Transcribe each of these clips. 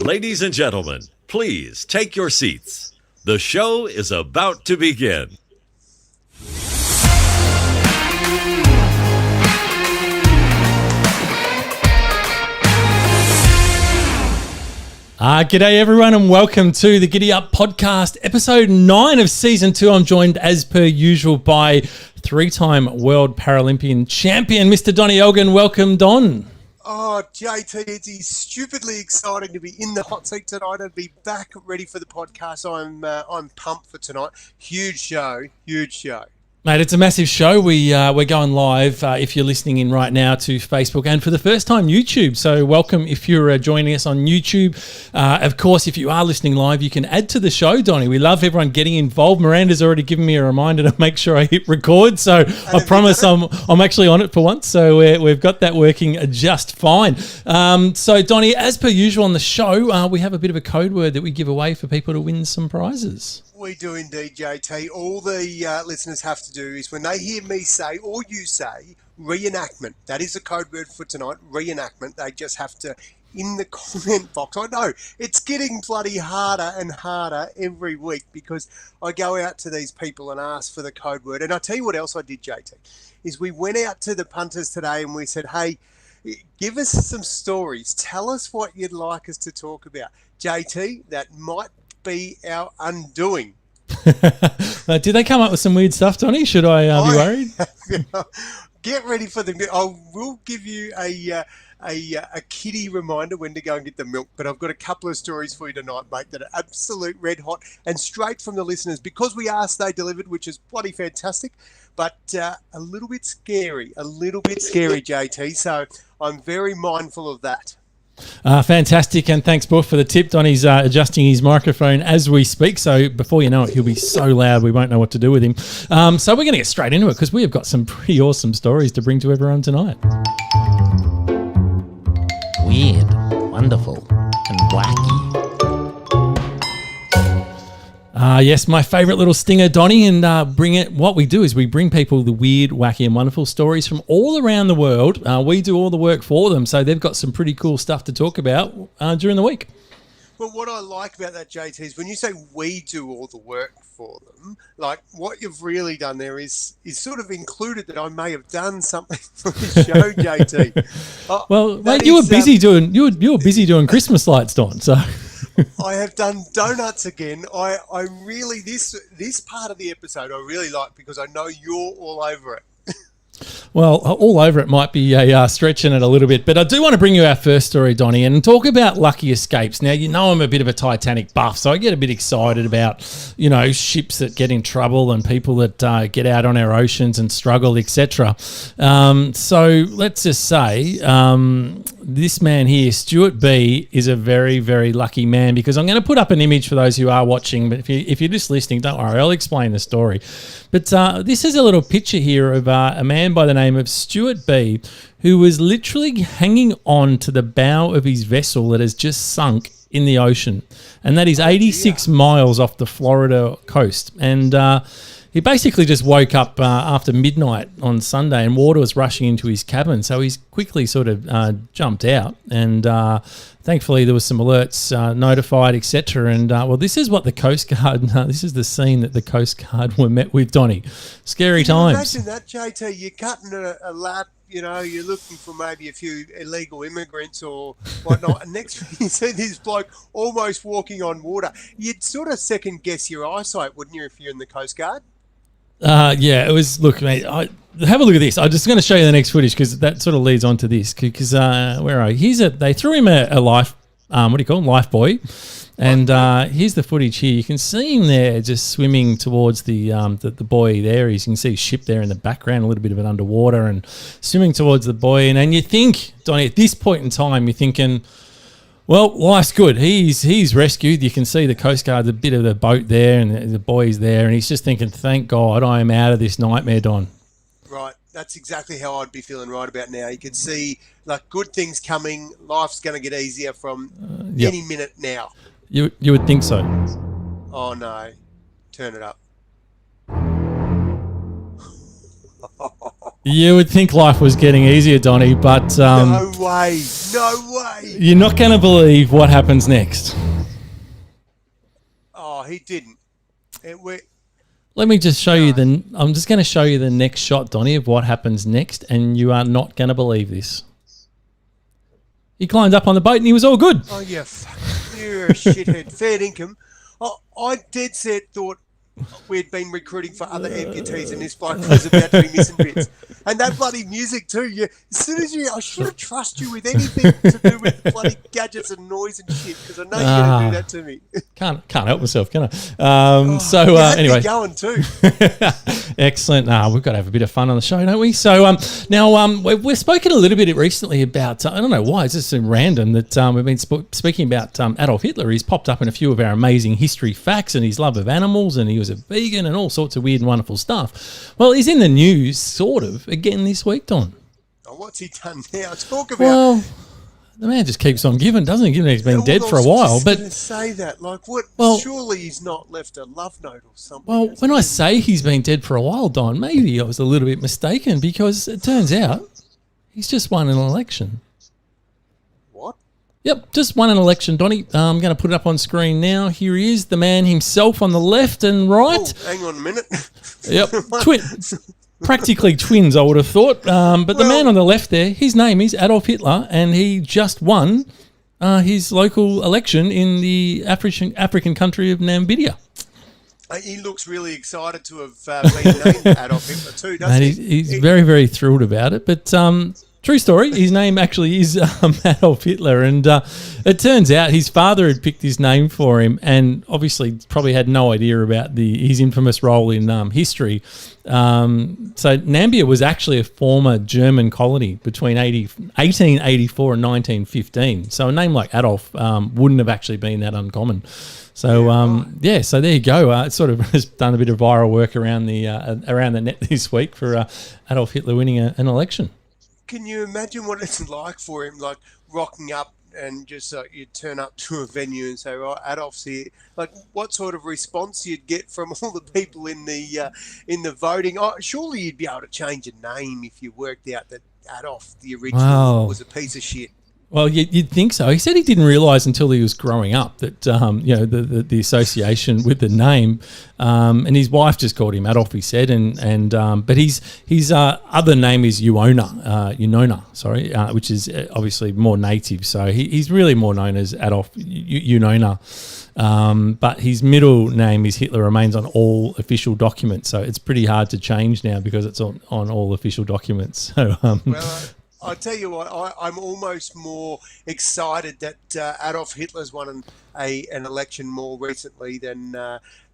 Ladies and gentlemen, please take your seats. The show is about to begin. G'day everyone and welcome to the GiddyUp podcast, episode 9 of season 2. I'm joined as per usual by three-time World Paralympian champion, Mr. Donnie Elgin. Welcome, Don. Oh, JT, it's stupidly exciting to be in the hot seat tonight and be back ready for the podcast. I'm pumped for tonight. Huge show. Mate, it's a massive show. We're going live, if you're listening in right now, to Facebook and for the first time YouTube. So welcome if you're joining us on YouTube. Of course, if you are listening live, you can add to the show, Donnie. We love everyone getting involved. Miranda's already given me a reminder to make sure I hit record. So I promise I'm actually on it for once. So we've got that working just fine. So Donnie, as per usual on the show, we have a bit of a code word that we give away for people to win some prizes. We do indeed, JT. All the listeners have to do is when they hear me say or you say reenactment, that is the code word for tonight, reenactment. They just have to, in the comment box, I know it's getting bloody harder and harder every week because I go out to these people and ask for the code word. And I'll tell you what else I did, JT, is we went out to the punters today and we said, hey, give us some stories. Tell us what you'd like us to talk about. JT, that might be our undoing. Did they come up with some weird stuff, Donnie? Should I be worried? Get ready for them. I will give you a kiddie reminder when to go and get the milk, but I've got a couple of stories for you tonight, mate, that are absolute red hot and straight from the listeners because we asked, they delivered, which is bloody fantastic, but a little bit scary, JT, so I'm very mindful of that. Fantastic, and thanks, Buff, for the tip. Donnie's adjusting his microphone as we speak, so before you know it, he'll be so loud we won't know what to do with him. So we're going to get straight into it because we have got some pretty awesome stories to bring to everyone tonight. Weird, wonderful, and wacky. Yes, my favourite little stinger, Donnie, and what we do is we bring people the weird, wacky and wonderful stories from all around the world. We do all the work for them, so they've got some pretty cool stuff to talk about during the week. Well, what I like about that, JT, is when you say we do all the work for them, like what you've really done there is sort of included that I may have done something for the show, JT. Well, mate, you were busy doing Christmas lights, Don, so... I have done donuts again. I really, this part of the episode I really like because I know you're all over it. Well, all over it might be stretching it a little bit, but I do want to bring you our first story, Donnie, and talk about lucky escapes. Now, you know I'm a bit of a Titanic buff, so I get a bit excited about, ships that get in trouble and people that get out on our oceans and struggle, etc. So let's just say this man here, Stuart B, is a very, very lucky man because I'm going to put up an image for those who are watching, but if you're just listening, don't worry, I'll explain the story. But this is a little picture here of a man by the name of Stuart B, who was literally hanging on to the bow of his vessel that has just sunk in the ocean. And that is 86 miles off the Florida coast. And he basically just woke up after midnight on Sunday and water was rushing into his cabin. So he's quickly sort of jumped out and thankfully there was some alerts notified, etc. And this is what the Coast Guard, this is the scene that the Coast Guard were met with, Donnie. Scary times. Imagine that, JT, you're cutting a lap, you're looking for maybe a few illegal immigrants or whatnot, and next thing you see this bloke almost walking on water. You'd sort of second guess your eyesight, wouldn't you, if you're in the Coast Guard? Yeah, it was. Look, mate, have a look at this. I'm just going to show you the next footage because that sort of leads on to this. Because where are you? They threw him a life. What do you call him? Life buoy. And here's the footage here. You can see him there just swimming towards the buoy there. You can see his ship there in the background, a little bit of it underwater, and swimming towards the buoy. And you think, Donnie, at this point in time, you're thinking, well, life's good. He's rescued. You can see the Coast Guard, a bit of the boat there and the boys there. And he's just thinking, thank God I am out of this nightmare, Don. Right. That's exactly how I'd be feeling right about now. You could see like good things coming. Life's going to get easier from any minute now. You would think so. Oh, no. Turn it up. You would think life was getting easier, Donnie, but... no way. No way. You're not going to believe what happens next. Oh, he didn't. Let me just show you I'm just going to show you the next shot, Donnie, of what happens next, and you are not going to believe this. He climbed up on the boat and he was all good. Oh, you're a shithead. Fair income. I dead set thought we'd been recruiting for other amputees and this bloke was about to be missing bits. And that bloody music too. As soon as I shouldn't trust you with anything to do with bloody gadgets and noise and shit because I know you're going to do that to me. Can't help myself, can I? Anyway. Going too. Excellent. We've got to have a bit of fun on the show, don't we? So now we've spoken a little bit recently about, I don't know why, it's just random that we've been speaking about Adolf Hitler. He's popped up in a few of our amazing history facts and his love of animals, and he was a vegan and all sorts of weird and wonderful stuff. Well, he's in the news, sort of, again this week, Don. Oh, what's he done now? Talk about... Well, the man just keeps on giving, doesn't he? Given he's been dead for a while. But say that, like, what? Well, surely he's not left a love note or something. Well, when I say he's been dead for a while, Don, maybe I was a little bit mistaken because it turns out he's just won an election. What? Yep, just won an election, Donnie. I'm going to put it up on screen now. Here he is, the man himself on the left and right. Oh, hang on a minute. Yep, practically twins, I would have thought. But the man on the left there, his name is Adolf Hitler, and he just won his local election in the African country of Namibia. He looks really excited to have been named Adolf Hitler too, doesn't he? He's very, very thrilled about it. But true story, his name actually is Adolf Hitler, and it turns out his father had picked his name for him and obviously probably had no idea about his infamous role in history. So Namibia was actually a former German colony between 1884 and 1915. So a name like Adolf wouldn't have actually been that uncommon. So so there you go. It sort of has done a bit of viral work around the net this week for Adolf Hitler winning an election. Can you imagine what it's like for him, like rocking up and just you turn up to a venue and say, "Right, Adolf's here." Like, what sort of response you'd get from all the people in the voting? Oh, surely you'd be able to change a name if you worked out that Adolf, the original, was a piece of shit. Well, you'd think so. He said he didn't realise until he was growing up that the association with the name, and his wife just called him Adolf. He said, but his other name is Unona, which is obviously more native. So he's really more known as Adolf Unona. But his middle name is Hitler, remains on all official documents. So it's pretty hard to change now because it's on all official documents. So I'll tell you what, I'm almost more excited that Adolf Hitler's won an election more recently than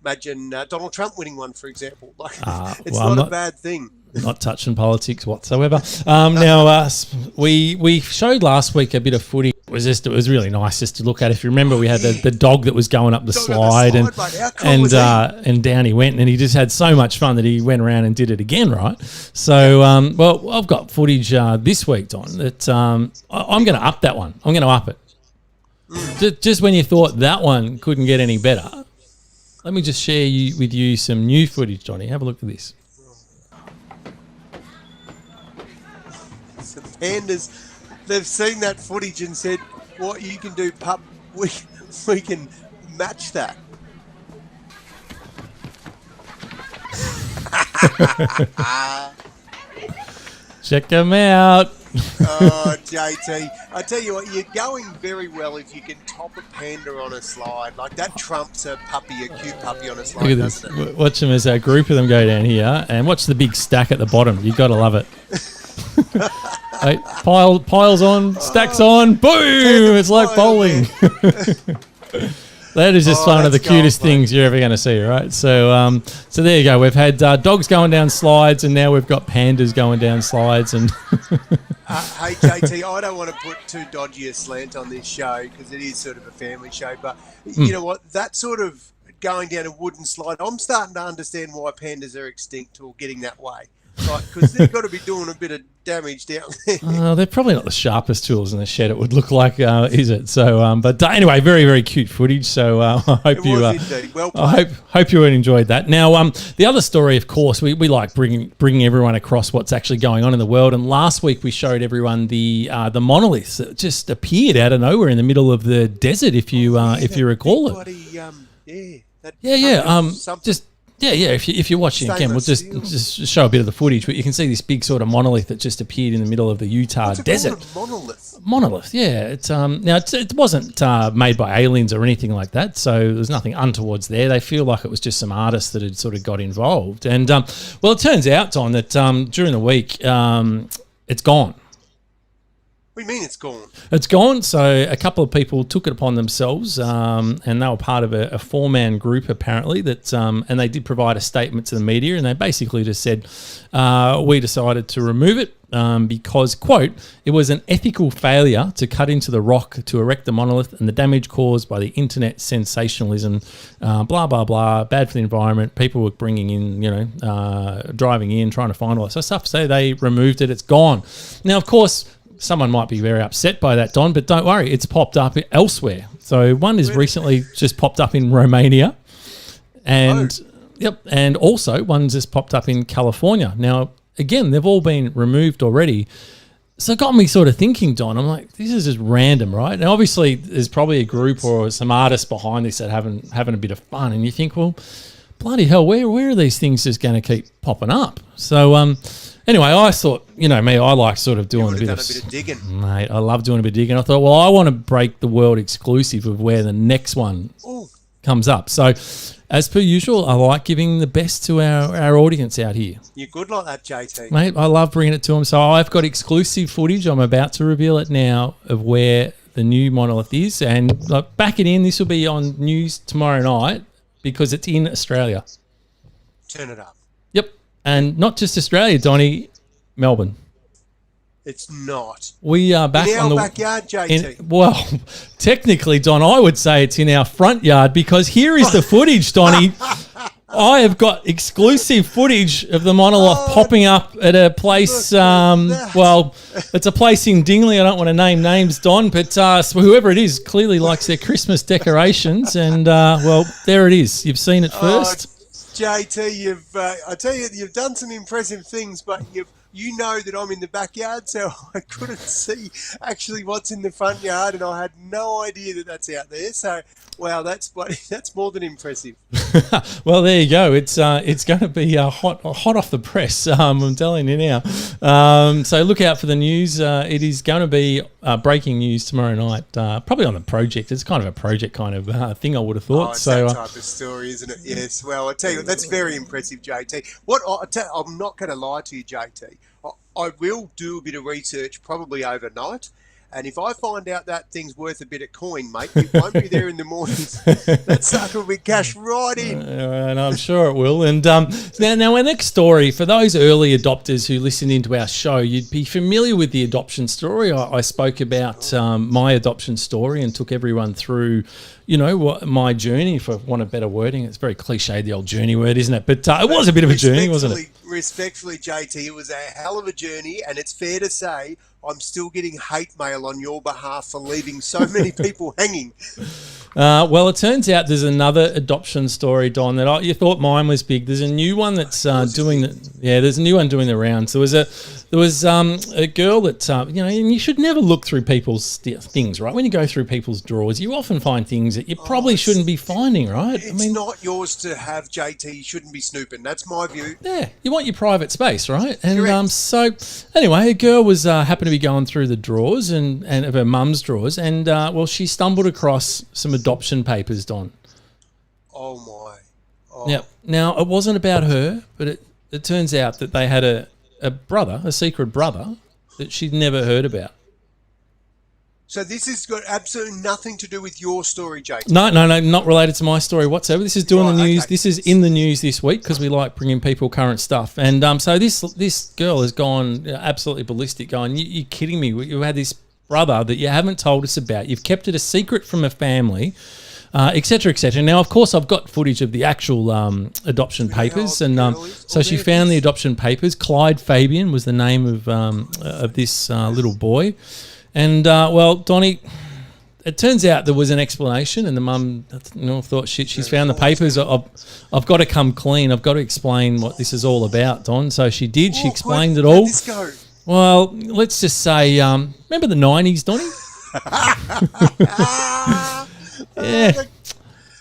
imagine Donald Trump winning one, for example. Like, it's not a bad thing. Not touching politics whatsoever. Now, we showed last week a bit of footage. It was really nice just to look at. If you remember, we had the dog that was going up the slide, and down he went, and he just had so much fun that he went around and did it again, right? So, I've got footage this week, Don, that I'm going to up that one. I'm going to up it. Just when you thought that one couldn't get any better, let me just share with you some new footage, Johnny. Have a look at this. The Pandas, they've seen that footage and said, "What you can do, pup? We can match that." Check them out. Oh, JT, I tell you what, you're going very well if you can top a panda on a slide. Like, that trumps a cute puppy on a slide. Look at this. Watch them as a group of them go down here, and watch the big stack at the bottom. You've got to love it. Piles on, stacks on, boom! It's like bowling. That is just one of the cutest things you're ever going to see, right? So, so there you go. We've had dogs going down slides, and now we've got pandas going down slides. And hey, JT, I don't want to put too dodgy a slant on this show because it is sort of a family show. But you know what? That sort of going down a wooden slide, I'm starting to understand why pandas are extinct or getting that way. Because they've got to be doing a bit of damage down there. They're probably not the sharpest tools in the shed, it would look like, is it? So, but anyway, very, very cute footage. So I hope Indeed. Well played. hope you enjoyed that. Now, the other story, of course, we like bringing everyone across what's actually going on in the world. And last week we showed everyone the monoliths that just appeared out of nowhere in the middle of the desert. If you recall it. Bloody, If you're watching again, we'll just show a bit of the footage. But you can see this big sort of monolith that just appeared in the middle of the Utah desert. Called? A monolith. Monolith, yeah. It's it wasn't made by aliens or anything like that, so there's nothing untowards there. They feel like it was just some artists that had sort of got involved. And well, it turns out, Don, that during the week, it's gone. What do you mean it's gone? It's gone. So a couple of people took it upon themselves, and they were part of a four-man group apparently. And they did provide a statement to the media, and they basically just said, "We decided to remove it because, quote, it was an ethical failure to cut into the rock to erect the monolith, and the damage caused by the internet sensationalism, blah blah blah, bad for the environment. People were bringing in, driving in, trying to find all that sort of stuff. So they removed it. It's gone. Now, of course." Someone might be very upset by that, Don, but don't worry, it's popped up elsewhere. So one is recently just popped up in Romania, and and also one's just popped up in California. Now, again, they've all been removed already. So it got me sort of thinking, Don, I'm like, this is just random, right? And obviously there's probably a group or some artists behind this that having a bit of fun, and you think, well, bloody hell, where are these things just going to keep popping up? So anyway, I thought, me, I like sort of doing a bit of digging. Mate, I love doing a bit of digging. I thought, well, I want to break the world exclusive of where the next one comes up. So, as per usual, I like giving the best to our audience out here. You're good like that, JT. Mate, I love bringing it to them. So I've got exclusive footage. I'm about to reveal it now of where the new monolith is. And back it in. This will be on news tomorrow night because it's in Australia. Turn it up. Yep. And not just Australia, Donnie, Melbourne. It's not. We are back in on the backyard, JT. Well, technically, Don, I would say it's in our front yard because here is the footage, Donnie. I have got exclusive footage of the monolith popping up at a place. Well, it's a place in Dingley. I don't want to name names, Don, but whoever it is clearly likes their Christmas decorations, and well, there it is. You've seen it first. JT, I tell you, you've done some impressive things, but you know that I'm in the backyard, so I couldn't see actually what's in the front yard, and I had no idea that that's out there. So, wow, that's more than impressive. Well, there you go. It's going to be hot off the press. I'm telling you now. So look out for the news. It is going to be breaking news tomorrow night. Probably on the project. It's kind of a project kind of thing, I would have thought. It's that type of story, isn't it? Yes. Well, I tell you, that's very impressive, JT. I'm not going to lie to you, JT. I will do a bit of research probably overnight, and if I find out that thing's worth a bit of coin, mate, it won't be there in the mornings. That sucker will be cashed right in. And I'm sure it will. And now our next story, for those early adopters who listened into our show, you'd be familiar with the adoption story. I spoke about my adoption story and took everyone through, what my journey, for want of better wording. It's very cliche, the old journey word, isn't it? But it was a bit of a journey, wasn't it? Respectfully, JT, it was a hell of a journey, and it's fair to say I'm still getting hate mail on your behalf for leaving so many people hanging. Well, it turns out there's another adoption story, Don, that you thought mine was big. There's a new one that's there's a new one doing the rounds. There was a girl that, and you should never look through people's things, right? When you go through people's drawers, you often find things that you probably shouldn't be finding, right? It's not yours to have, JT. You shouldn't be snooping. That's my view. Yeah, you want your private space, right? And so anyway, a girl was happened to be going through the drawers and of her mum's drawers, and she stumbled across some adoption papers, Don. Oh my! Oh. Yeah. Now it wasn't about her, but it turns out that they had a brother, a secret brother, that she'd never heard about. So this has got absolutely nothing to do with your story, JT. No, not related to my story whatsoever. This is doing the news. Okay. This is in the news this week because we like bringing people current stuff. And so this girl has gone absolutely ballistic, going, you're kidding me. You had this brother that you haven't told us about. You've kept it a secret from a family. et cetera, et cetera. Now, of course, I've got footage of the actual adoption papers, and so she found the adoption papers. Clyde Fabian was the name of this little boy, and well, Donnie, it turns out there was an explanation, and the mum, thought, shit, she's found the papers. I've got to come clean. I've got to explain what this is all about, Don. So she did. She explained it all. Let's go. Well, let's just say, remember the 90s, Donnie?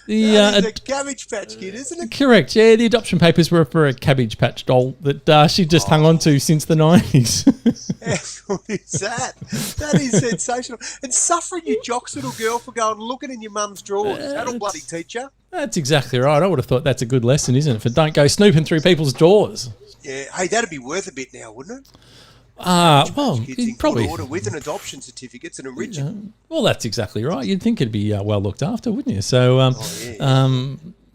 Yeah. The Cabbage Patch Kid, isn't it? Correct. Yeah, the adoption papers were for a Cabbage Patch doll that she just hung on to since the 90s. What is that? That is sensational. And suffering your jocks little girl for going looking in your mum's drawers. That'll bloody teach you. That's exactly right. I would have thought that's a good lesson, isn't it? For don't go snooping through people's drawers. Yeah. Hey, that'd be worth a bit now, wouldn't it? Well, Kids probably. in order with an adoption certificate. It's an original. Well, that's exactly right. You'd think it'd be well looked after, wouldn't you? So,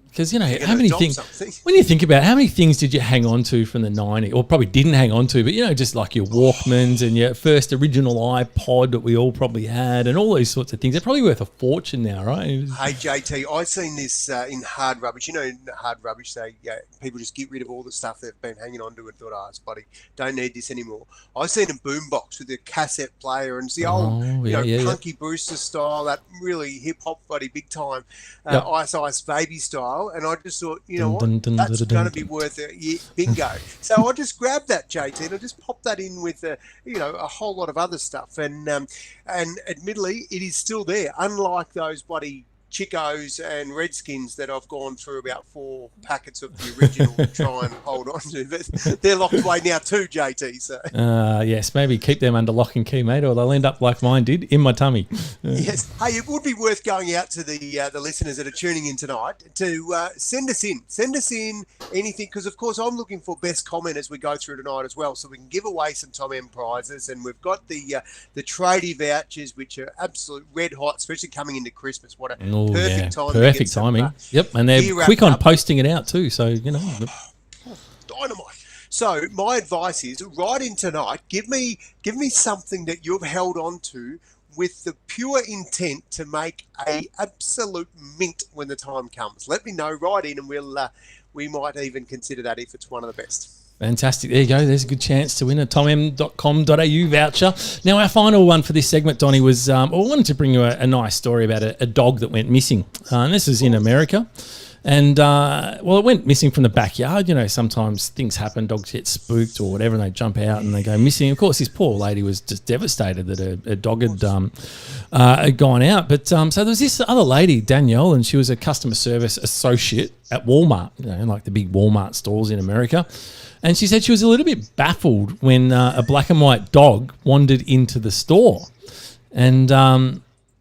because how many things? When you think about it, how many things did you hang on to from the 90s, or probably didn't hang on to, but just like your Walkmans and your first original iPod that we all probably had, and all those sorts of things. They're probably worth a fortune now, right? Hey JT, I seen this in Hard Rubbish. In Hard Rubbish, people just get rid of all the stuff they've been hanging on to and thought, it's buddy, don't need this anymore. I seen a boombox with a cassette player, and it's the old, Punky Brewster style, that really hip hop buddy, big time, Ice Ice Baby style. And I just thought, that's going to be worth it. Bingo. So I just grabbed that, JT, and I just popped that in with, a whole lot of other stuff. And admittedly, it is still there, unlike those bloody Chicos and Redskins that I've gone through about 4 packets of the original to try and hold on to. But they're locked away now too, JT. So yes, maybe keep them under lock and key, mate, or they'll end up like mine did, in my tummy. Yes. Hey, it would be worth going out to the listeners that are tuning in tonight to send us in anything, because of course I'm looking for best comment as we go through tonight as well, so we can give away some Tom M prizes, and we've got the tradie vouchers, which are absolute red hot, especially coming into Christmas. What a perfect time. Perfect timing. Yep, and they're quick on posting it out too. So dynamite. So my advice is, write in tonight. Give me something that you've held on to with the pure intent to make a absolute mint when the time comes. Let me know. Write in, and we might even consider that if it's one of the best. Fantastic. There you go. There's a good chance to win a tomm.com.au voucher. Now, our final one for this segment, Donnie, was I wanted to bring you a nice story about a dog that went missing. And this is in America. And, it went missing from the backyard. Sometimes things happen. Dogs get spooked or whatever, and they jump out and they go missing. Of course, this poor lady was just devastated that a dog had gone out. But so there was this other lady, Danielle, and she was a customer service associate at Walmart, like the big Walmart stores in America. And she said she was a little bit baffled when a black and white dog wandered into the store. And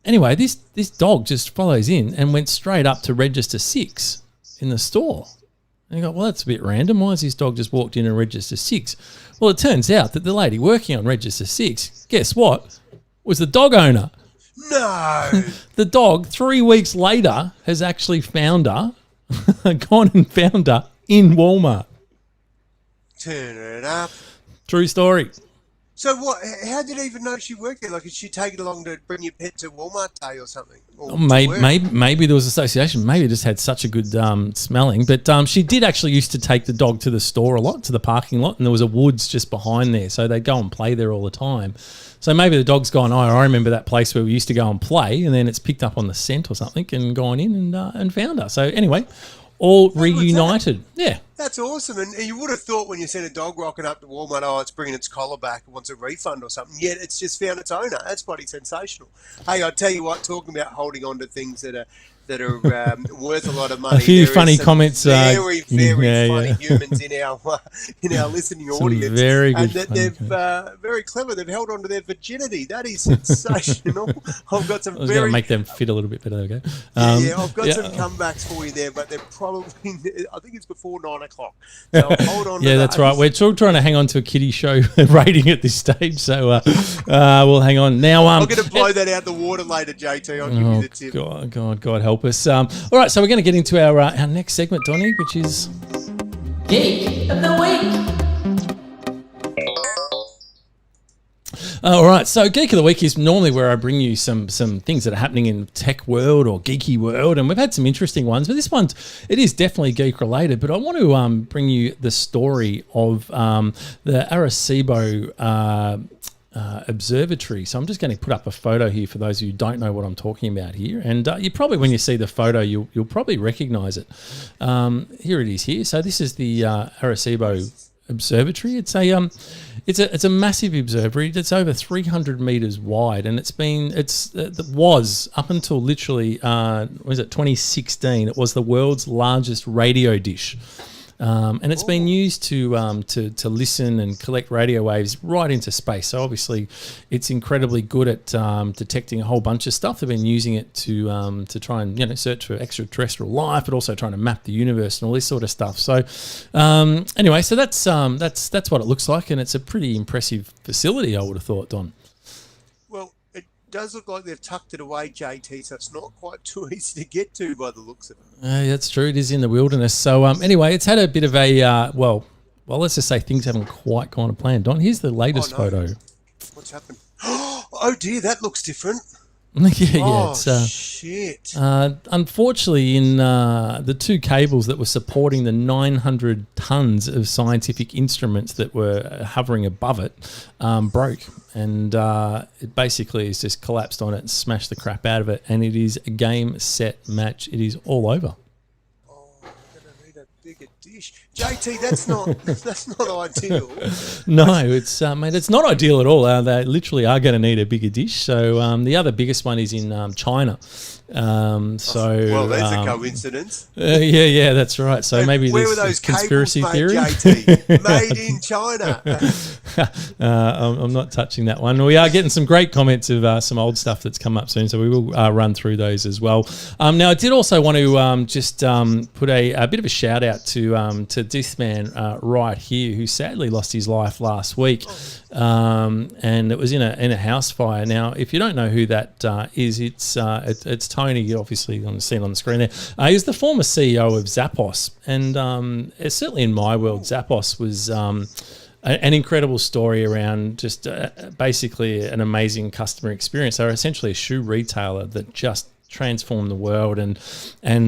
anyway, this dog just follows in and went straight up to register 6 in the store. And you go, well, that's a bit random. Why has this dog just walked in and register 6? Well, it turns out that the lady working on register 6, guess what, was the dog owner. No. The dog, 3 weeks later, has actually found her, gone and found her in Walmart. Turn it up. True story. So what? How did you even know she worked there? Like, did she take it along to bring your pet to Walmart Day or something? Or maybe there was association. Maybe it just had such a good smelling. But she did actually used to take the dog to the store a lot, to the parking lot, and there was a woods just behind there, so they'd go and play there all the time. So maybe the dog's gone, I remember that place where we used to go and play, and then it's picked up on the scent or something and gone in and found her. So anyway, all reunited. Yeah. That's awesome. And you would have thought when you send a dog rocking up to Walmart, it's bringing its collar back and wants a refund or something. Yet it's just found its owner. That's bloody sensational. Hey, I tell you what, talking about holding on to things that are worth a lot of money. A few funny comments. Very funny humans in our listening audience. Very good. And that they've very clever. They've held on to their virginity. That is sensational. I've got some. I was going to make them fit a little bit better. Okay. I've got some comebacks for you there, but they're probably. I think it's before 9 o'clock. So hold on. Yeah, that's right. We're still trying to hang on to a kiddie show rating at this stage, so we'll hang on now. I'm going to blow that out the water later, JT. I'll give you the tip. God help us. All right, so we're going to get into our next segment, Donnie, which is Geek of the Week. All right, so Geek of the Week is normally where I bring you some things that are happening in tech world or geeky world, and we've had some interesting ones, but this one, it is definitely geek related. But I want to bring you the story of the Arecibo observatory. So I'm just going to put up a photo here for those of you who don't know what I'm talking about here, and you probably, when you see the photo, you'll probably recognise it. Here it is here. So this is the Arecibo observatory. It's a massive observatory. It's over 300 meters wide, and it was up until literally 2016. It was the world's largest radio dish. And it's been used to listen and collect radio waves right into space. So obviously, it's incredibly good at detecting a whole bunch of stuff. They've been using it to try and search for extraterrestrial life, but also trying to map the universe and all this sort of stuff. So anyway, so that's what it looks like, and it's a pretty impressive facility, I would have thought, Don. Well, it does look like they've tucked it away, JT, so it's not quite too easy to get to by the looks of it. That's true. It is in the wilderness. So anyway, it's had a bit of a well, let's just say things haven't quite gone to plan. Don, here's the latest photo. What's happened? Oh dear, that looks different. yeah. Shit. Unfortunately, in the two cables that were supporting the 900 tons of scientific instruments that were hovering above it broke, and it basically has just collapsed on it and smashed the crap out of it. And it is a game, set, match. It is all over. Oh, I'm gonna need a bigger dish, JT. That's not ideal. No, it's mate, it's not ideal at all. They literally are going to need a bigger dish. So the other biggest one is in China. Well, there's a coincidence. Yeah, that's right. So maybe where there's were those conspiracy cables theory. made, JT? Made in China. I'm not touching that one. We are getting some great comments of some old stuff that's come up soon, so we will run through those as well. Now, I did also want to just put a bit of a shout out to this man right here, who sadly lost his life last week, and it was in a house fire. Now, if you don't know who that is, it's Tony, obviously seen on the screen there. He's the former CEO of Zappos, and certainly in my world, Zappos was an incredible story around just basically an amazing customer experience. They're essentially a shoe retailer that just transformed the world, and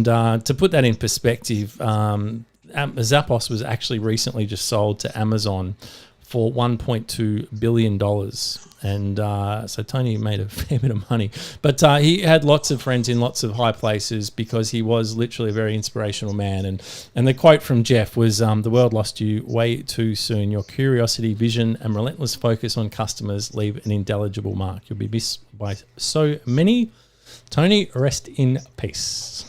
to put that in perspective, Zappos was actually recently just sold to Amazon for $1.2 billion. And so Tony made a fair bit of money. But he had lots of friends in lots of high places because he was literally a very inspirational man. And the quote from Jeff was, "The world lost you way too soon. Your curiosity, vision, and relentless focus on customers leave an indelible mark. You'll be missed by so many. Tony, rest in peace."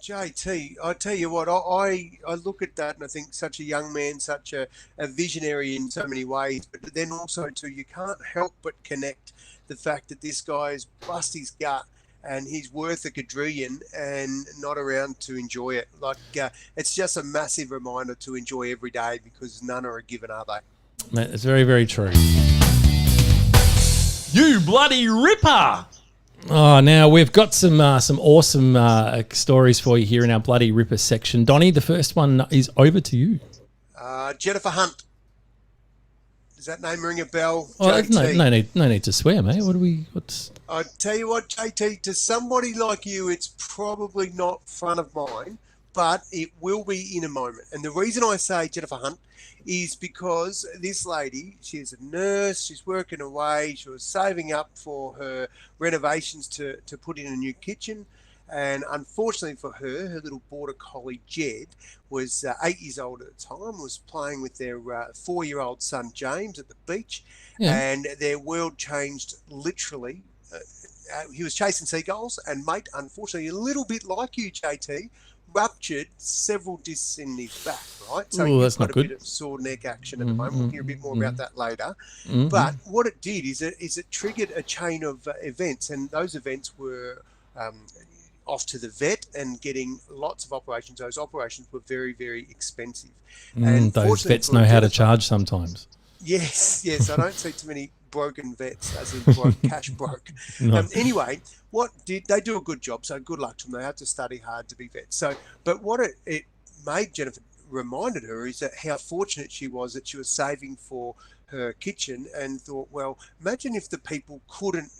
JT, I tell you what, I look at that and I think such a young man, such a visionary in so many ways, but then also too, you can't help but connect the fact that this guy's bust his gut and he's worth a quadrillion and not around to enjoy it. Like, it's just a massive reminder to enjoy every day, because none are given, are they? Mate, it's very, very true. You bloody ripper! Oh, now we've got some awesome stories for you here in our Bloody Ripper section. Donnie, the first one is over to you. Jennifer Hunt. Does that name ring a bell? Oh, no need to swear, mate. What's? I tell you what, JT, to somebody like you, it's probably not front of mind, but it will be in a moment. And the reason I say Jennifer Hunt is because this lady, she's a nurse, she's working away, she was saving up for her renovations to put in a new kitchen, and unfortunately for her little border collie Jed was 8 years old at the time, was playing with their 4-year-old son James at the beach, and their world changed literally. He was chasing seagulls, and mate, unfortunately, a little bit like you, JT, ruptured several discs in his back, right? So he's got a bit of sore neck action at the moment. We'll hear a bit more about that later. But what it did is it triggered a chain of events, and those events were off to the vet and getting lots of operations. Those operations were very, very expensive. And those vets know how to charge sometimes. Yes. I don't see too many broken vets, as in cash broke. No. Anyway, they do a good job, so good luck to them. They have to study hard to be vets. So, but what it made Jennifer reminded her is that how fortunate she was that she was saving for her kitchen, and thought, well, imagine if the people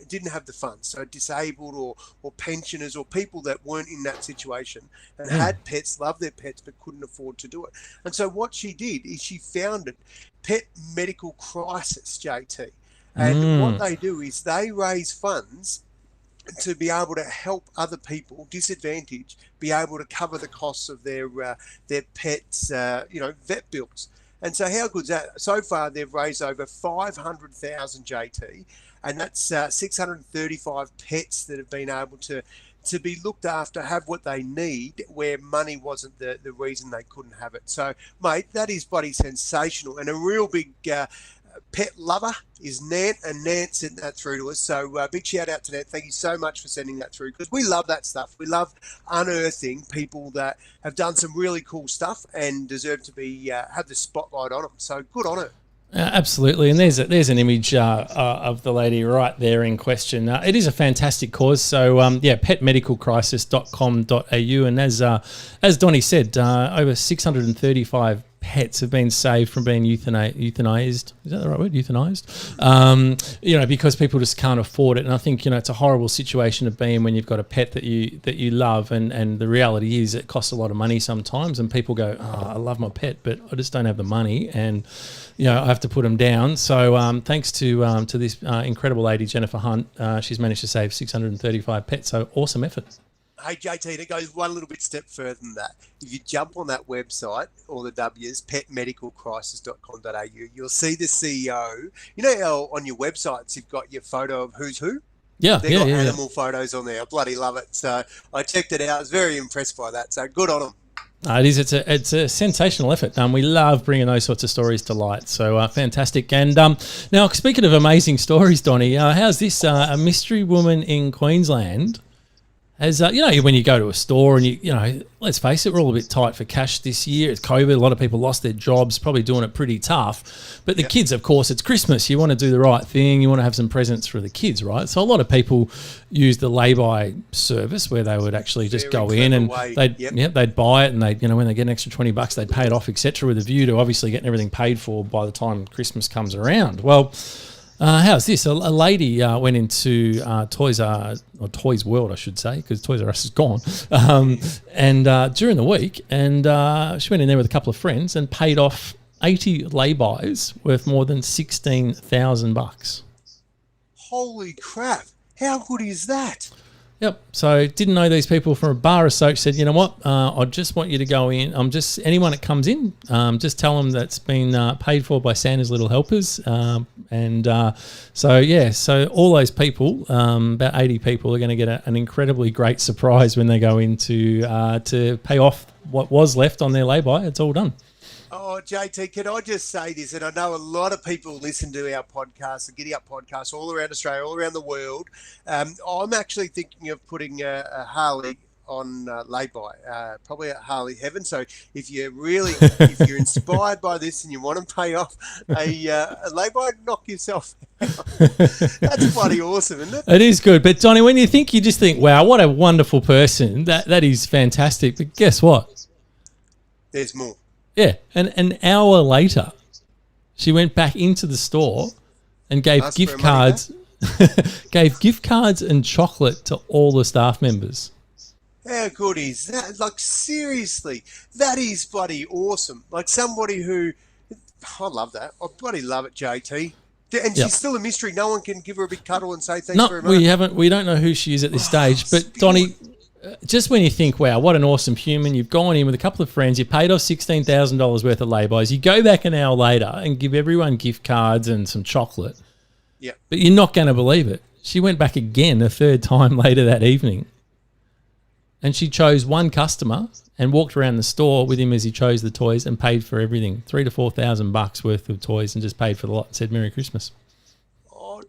didn't have the funds, so disabled or pensioners or people that weren't in that situation and had pets, loved their pets, but couldn't afford to do it. And so what she did is she founded Pet Medical Crisis, JT. And what they do is they raise funds to be able to help other people, disadvantaged, be able to cover the costs of their pets, vet bills. And so how good's that? So far, they've raised over 500,000 JT, and that's 635 pets that have been able to be looked after, have what they need, where money wasn't the reason they couldn't have it. So, mate, that is bloody sensational. And a real big pet lover is Nant, and Nant sent that through to us. So big shout out to Nant. Thank you so much for sending that through, because we love that stuff. We love unearthing people that have done some really cool stuff and deserve to be have the spotlight on them. So good on her. Absolutely, and there's an image of the lady right there in question. It is a fantastic cause. So petmedicalcrisis.com.au, and as Donnie said, over 635 pets have been saved from being euthanized. Is that the right word? Euthanized? Because people just can't afford it. And I think, it's a horrible situation to be in when you've got a pet that you love, and the reality is it costs a lot of money sometimes, and people go, I love my pet, but I just don't have the money, and I have to put them down. So thanks to this incredible lady, Jennifer Hunt, she's managed to save 635 pets. So awesome effort. Hey, JT, it goes one little bit step further than that. If you jump on that website, all the W's, petmedicalcrisis.com.au, you'll see the CEO. You know how on your websites you've got your photo of who's who? Yeah, They've got animal photos on there. I bloody love it. So I checked it out. I was very impressed by that. So good on them. It is. It's a sensational effort. We love bringing those sorts of stories to light. So fantastic. And now, speaking of amazing stories, Donnie, how's this? A mystery woman in Queensland has, when you go to a store and let's face it, we're all a bit tight for cash this year. It's COVID. A lot of people lost their jobs, probably doing it pretty tough. But the kids, of course, it's Christmas. You want to do the right thing. You want to have some presents for the kids, right? So a lot of people use the lay-by service where they would actually just go in and they'd buy it, and when they get an extra $20, they'd pay it off, etc., with a view to obviously getting everything paid for by the time Christmas comes around. Well, how's this? A lady went into Toys World, I should say, because Toys R Us is gone. And during the week, and she went in there with a couple of friends and paid off 80 laybys worth more than $16,000. Holy crap! How good is that? Yep. So didn't know these people from a bar as such. Said, you know what? I just want you to go in. Anyone that comes in, just tell them that's been paid for by Santa's Little Helpers. So all those people, about 80 people, are going to get an incredibly great surprise when they go in to pay off what was left on their lay-by. It's all done. Oh, JT, can I just say this? And I know a lot of people listen to our podcast, the GiddyUp podcast, all around Australia, all around the world. I'm actually thinking of putting a Harley on lay-by, probably at Harley Heaven. So if you're inspired by this and you want to pay off a lay-by, knock yourself out. That's bloody awesome, isn't it? It is good. But, Donnie, when you just think, wow, what a wonderful person. That is fantastic. But guess what? There's more. Yeah, and an hour later, she went back into the store and gave gift cards, and chocolate to all the staff members. How good is that? Like, seriously, that is bloody awesome. Like, somebody who, I love that. I bloody love it, JT. And she's still a mystery. No one can give her a big cuddle and say thanks very much. We don't know who she is at this stage. But Donnie, just when you think, wow, what an awesome human, you've gone in with a couple of friends, you paid off $16,000 worth of laybys, you go back an hour later and give everyone gift cards and some chocolate. Yeah. But you're not going to believe it. She went back again a third time later that evening, and she chose one customer and walked around the store with him as he chose the toys and paid for everything, $3,000 to $4,000 worth of toys, and just paid for the lot and said Merry Christmas.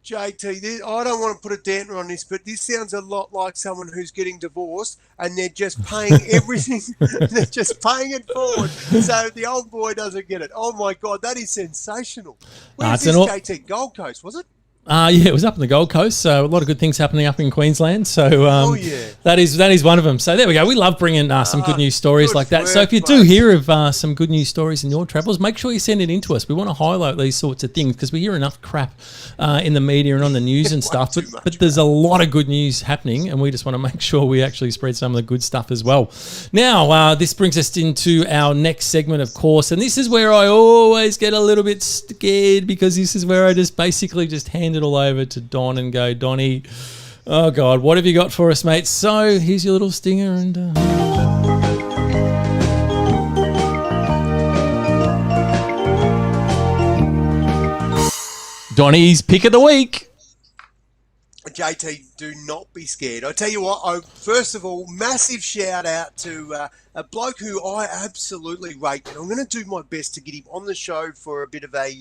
JT, I don't want to put a damper on this, but this sounds a lot like someone who's getting divorced and they're just paying everything. They're just paying it forward, so the old boy doesn't get it. Oh my God, that is sensational. Where's this, JT? Gold Coast, was it? Yeah, it was up in the Gold Coast, so a lot of good things happening up in Queensland. So yeah. that is one of them. So there we go. We love bringing some good news stories good like that. So work, if you do mate. hear of some good news stories in your travels, make sure you send it in to us. We want to highlight these sorts of things because we hear enough crap in the media and on the news and stuff. too much But there's a lot of good news happening, and we just want to make sure we actually spread some of the good stuff as well. Now, this brings us into our next segment, of course, and this is where I always get a little bit scared because this is where I just basically just hand it all over to Don and go, Donnie, oh God, what have you got for us, mate? So here's your little stinger and... Donnie's pick of the week. JT, do not be scared. I tell you what, first of all, massive shout out to a bloke who I absolutely rate, and I'm going to do my best to get him on the show for a bit of a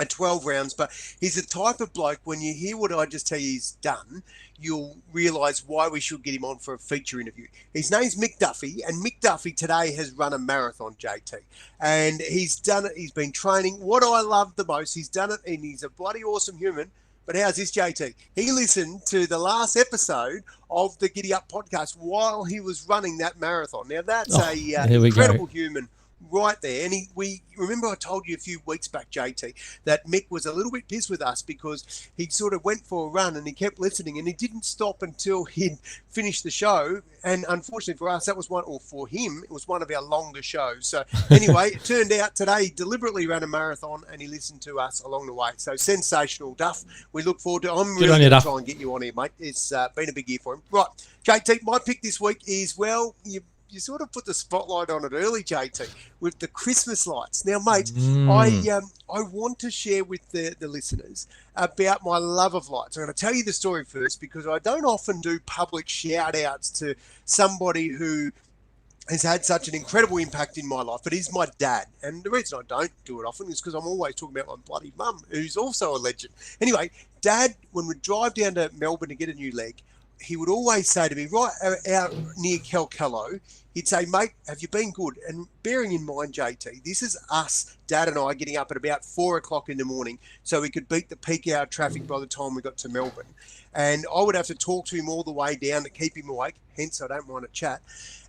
12 rounds, but he's the type of bloke, when you hear what I just tell you he's done, you'll realise why we should get him on for a feature interview. His name's Mick Duffy, and Mick Duffy today has run a marathon, JT, and he's done it. He's been training. What I love the most, he's done it, and he's a bloody awesome human. But how's this, JT? He listened to the last episode of the GiddyUp podcast while he was running that marathon. Now, that's incredible human right there. And we remember I told you a few weeks back, JT, that Mick was a little bit pissed with us because he sort of went for a run and he kept listening and he didn't stop until he'd finished the show. And unfortunately for us, that was one, or for him, it was one of our longer shows. So anyway, it turned out today he deliberately ran a marathon and he listened to us along the way. So sensational, Duff. We look forward to it. I'm really going to try and get you on here, mate. It's been a big year for him. Right, JT, my pick this week is, well, you sort of put the spotlight on it early, JT, with the Christmas lights. Now, mate, I want to share with the listeners about my love of lights. I'm going to tell you the story first because I don't often do public shout-outs to somebody who has had such an incredible impact in my life, but he's my dad. And the reason I don't do it often is because I'm always talking about my bloody mum, who's also a legend. Anyway, Dad, when we drive down to Melbourne to get a new leg, he would always say to me, right out near Calcallo, he'd say, mate, have you been good? And bearing in mind, JT, this is us, Dad and I, getting up at about 4 o'clock in the morning so we could beat the peak hour traffic by the time we got to Melbourne. And I would have to talk to him all the way down to keep him awake, hence I don't mind a chat.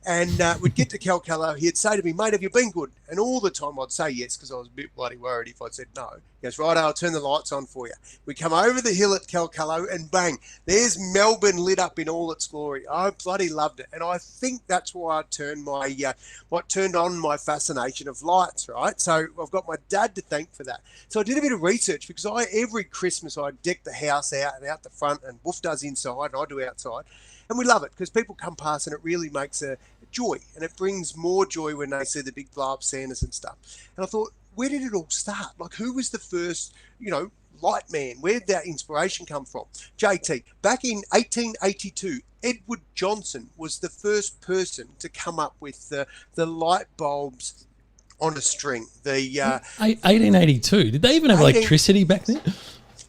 And we'd get to Calcallo, he'd say to me, mate, have you been good? And all the time I'd say yes, because I was a bit bloody worried if I'd said no. He goes, right, I'll turn the lights on for you. We come over the hill at Calcallo and bang, there's Melbourne lit up in all its glory. I bloody loved it. And I think that's why I turned what turned on my fascination of lights, right? So I've got my dad to thank for that. So I did a bit of research because every Christmas I deck the house out and out the front, and Wolf does inside and I do outside. And we love it because people come past and it really makes a joy, and it brings more joy when they see the big blow up Santas and stuff. And I thought, where did it all start? Like, who was the first, light man? Where did that inspiration come from? JT, back in 1882, Edward Johnson was the first person to come up with the light bulbs on a string. 1882. Did they even have electricity back then?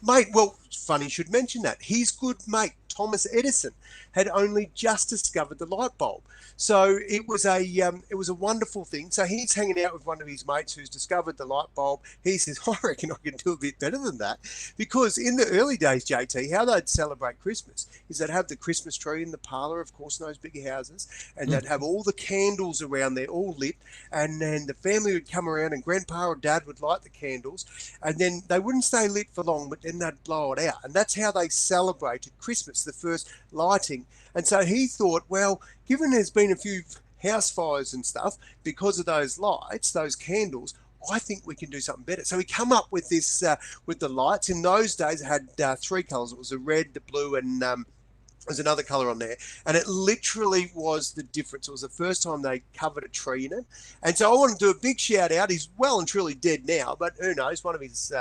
Mate, well, funny you should mention that. His good mate, Thomas Edison, had only just discovered the light bulb. So it was a wonderful thing. So he's hanging out with one of his mates who's discovered the light bulb. He says, I reckon I can do a bit better than that. Because in the early days, JT, how they'd celebrate Christmas is they'd have the Christmas tree in the parlour, of course, in those big houses, and they'd have all the candles around there all lit, and then the family would come around and Grandpa or Dad would light the candles, and then they wouldn't stay lit for long, but then they'd blow it out. And that's how they celebrated Christmas, the first lighting. And so he thought, well, given there's been a few house fires and stuff because of those lights, those candles, I think we can do something better. So we come up with this, with the lights. In those days, it had three colours. It was the red, the blue, and there's another colour on there. And it literally was the difference. It was the first time they covered a tree in it. And so I want to do a big shout out. He's well and truly dead now, but who knows, one of his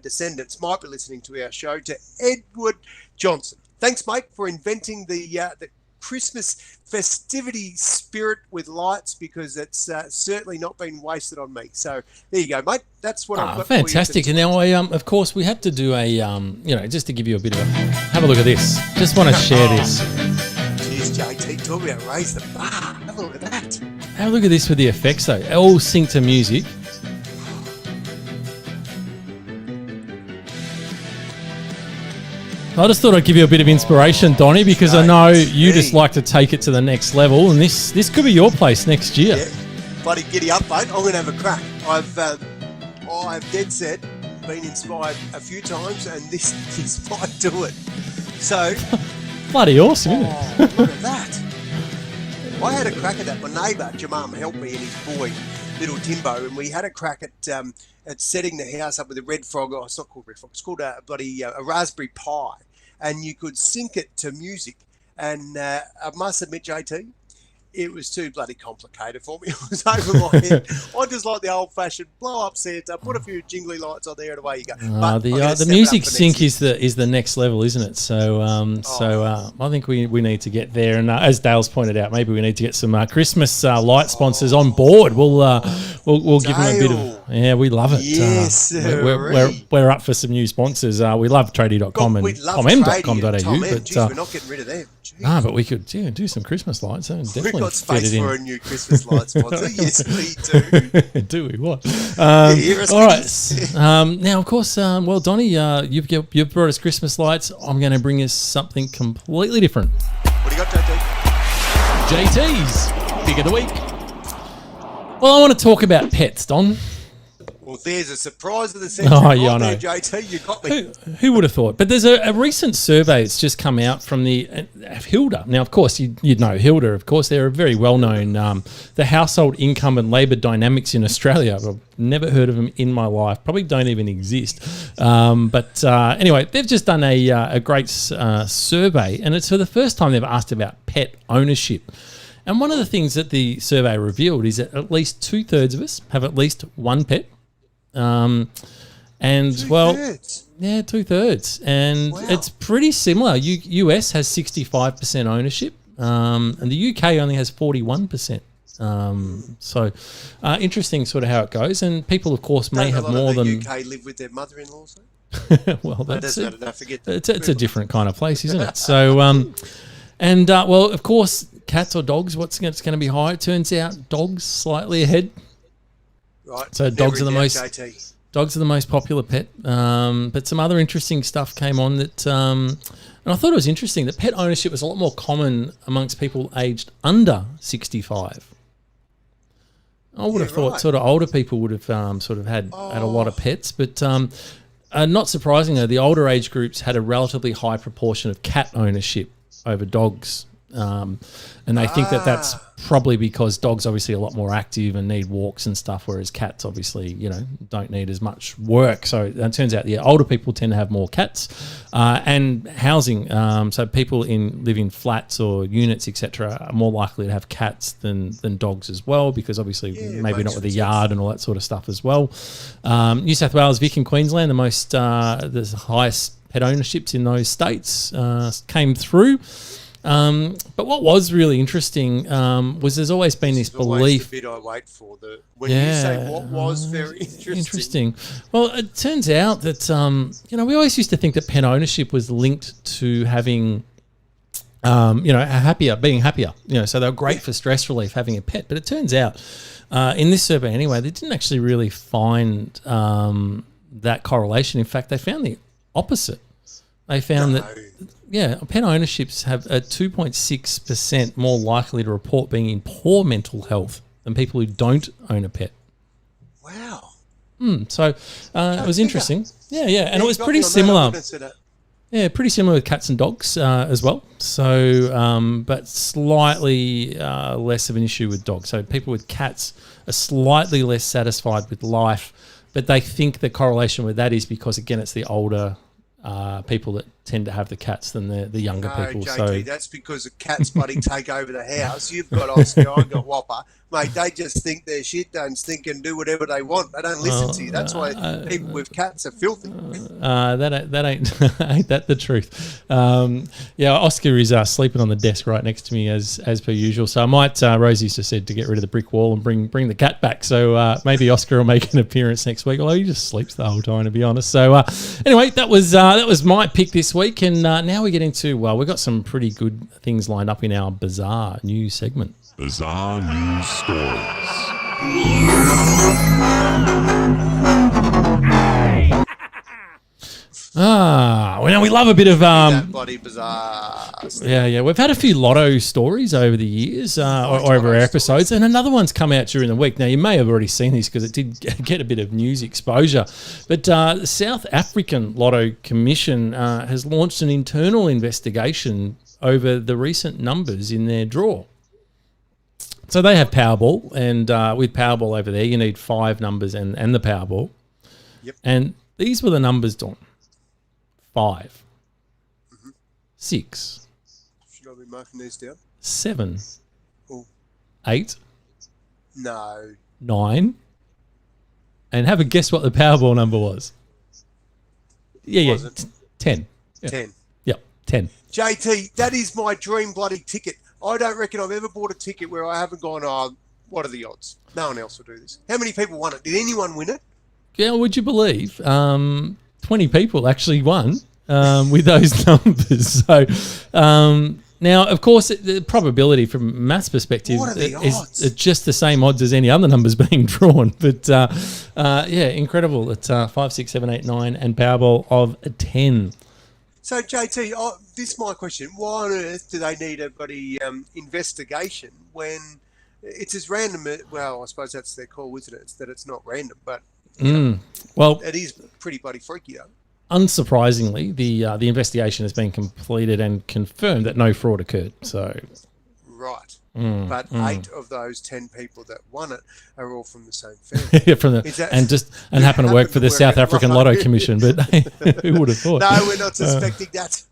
descendants might be listening to our show, to Edward Johnson. Thanks, mate, for inventing the Christmas festivity spirit with lights, because it's certainly not been wasted on me. So there you go, mate. That's what I've got. Fantastic. For you. And now, of course, we have to do a, just to give you a bit of a, have a look at this. Just want to share this. Cheers, JT. Talk about raise the bar. Have a look at that. Have a look at this with the effects, though. All sync to music. I just thought I'd give you a bit of inspiration, Donnie, because I know you just like to take it to the next level, and this could be your place next year. Yeah. Bloody giddy up, mate. I'm going to have a crack. I've dead set been inspired a few times, and this might do it. So, bloody awesome, isn't it? Look at that. I had a crack at that. My neighbour, Jamam, helped me and his boy, little Timbo, and we had a crack at setting the house up with a red frog. Oh, it's not called red frog. It's called a Raspberry Pi, and you could sync it to music. And I must admit, JT, it was too bloody complicated for me. It was over my head. I just like the old-fashioned blow up Santa, put a few jingly lights on there, and away you go. The music sync is the next level, isn't it? So I think we need to get there. And as Dale's pointed out, maybe we need to get some Christmas light sponsors on board. We'll give them a bit of. Yeah, we love it. Yes, we're up for some new sponsors. We love tradie.com and com.m.com.au. But we're not getting rid of them. But we could do some Christmas lights. Definitely We've got space for a new Christmas light sponsor. Yes, we do. Do we? What? All right. Now, of course, well, Donnie, you've brought us Christmas lights. I'm going to bring us something completely different. What do you got, JT? JT's Pick of the Week. Well, I want to talk about pets, Don. Well, there's a surprise of the century. Oh, yeah, I know. There, JT, you got me. Who would have thought? But there's a recent survey that's just come out from the Hilda. Now, of course, you'd know Hilda. Of course, they're a very well-known the household income and labour dynamics in Australia. I've never heard of them in my life. Probably don't even exist. But anyway, they've just done a great survey, and it's for the first time they've asked about pet ownership. And one of the things that the survey revealed is that at least 2/3 of us have at least one pet. And Two-thirds. yeah, 2/3, and Wow. it's pretty similar. US has 65% ownership, and the UK only has 41%. So interesting, sort of how it goes. And people, of course, may have more than UK live with their mother-in-laws. well, that's Doesn't matter. Forget it's a different kind of place, isn't it? So, well, of course, cats or dogs. What's going to be higher? It turns out dogs slightly ahead. Right. So dogs are the most popular pet. But some other interesting stuff came on that, and I thought it was interesting that pet ownership was a lot more common amongst people aged under 65. I would have thought sort of older people would have sort of had a lot of pets, but not surprisingly, the older age groups had a relatively high proportion of cat ownership over dogs. And they think that that's probably because dogs obviously are a lot more active and need walks and stuff, whereas cats obviously, don't need as much work. So it turns out, older people tend to have more cats. And housing, so people live in flats or units, etc., are more likely to have cats than dogs as well, because obviously maybe not with a yard and all that sort of stuff as well. New South Wales, Vic and Queensland, the highest pet ownerships in those states came through. But what was really interesting was there's always been this belief. The bit I wait for when you say what was very interesting. Well, it turns out that we always used to think that pet ownership was linked to having being happier. So they were great for stress relief having a pet. But it turns out in this survey anyway, they didn't actually really find that correlation. In fact, they found the opposite. They found that pet ownerships have a 2.6% more likely to report being in poor mental health than people who don't own a pet. Wow. So it was interesting. Yeah, and it was pretty similar. Yeah, pretty similar with cats and dogs as well. So, but slightly less of an issue with dogs. So people with cats are slightly less satisfied with life, but they think the correlation with that is because, again, it's the older people that tend to have the cats than the younger people. JT, so that's because the cats bloody take over the house. You've got Oscar, I've got Whopper. Mate, they just think they're shit, don't stink and do whatever they want. They don't listen to you. That's why people with cats are filthy. That ain't that the truth. Oscar is sleeping on the desk right next to me as per usual. So I might, Rosie just said to get rid of the brick wall and bring the cat back. So maybe Oscar will make an appearance next week, although he just sleeps the whole time, to be honest. So anyway, that was my pick this week. And now we get into, we've got some pretty good things lined up in our bizarre news segment. Bizarre news stories. Well, we love a bit of that bloody bizarre. Yeah. We've had a few lotto stories over the years, or over our episodes, and another one's come out during the week. Now, you may have already seen this because it did get a bit of news exposure, but the South African Lotto Commission has launched an internal investigation over the recent numbers in their draw. So they have Powerball, and with Powerball over there, you need 5 numbers and the Powerball. Yep. And these were the numbers, Don. 5, 6. Should I be marking these down? 7, Oh. 8, No. 9, and have a guess what the Powerball number was. Yeah, Was it? 10. Yeah. 10. Yep, 10. JT, that is my dream bloody ticket. I don't reckon I've ever bought a ticket where I haven't gone, oh, what are the odds? No one else will do this. How many people won it? Did anyone win it? Yeah, would you believe 20 people actually won with those numbers. So now, of course, the probability from a maths perspective What are the odds? is just the same odds as any other numbers being drawn. But yeah, incredible. It's 5, 6, 7, 8, 9 and Powerball of 10. So, JT, this is my question. Why on earth do they need a bloody investigation when it's as random? Well, I suppose that's their call, isn't it? It's that it's not random, but Well, it is pretty bloody freaky, though. unsurprisingly, the investigation has been completed and confirmed that no fraud occurred. So, Right. But 8 of those 10 people that won it are all from the same family. yeah, from Is that- and happen to work for the South at African Lotto. Lotto Commission, but who would have thought? No, we're not suspecting that.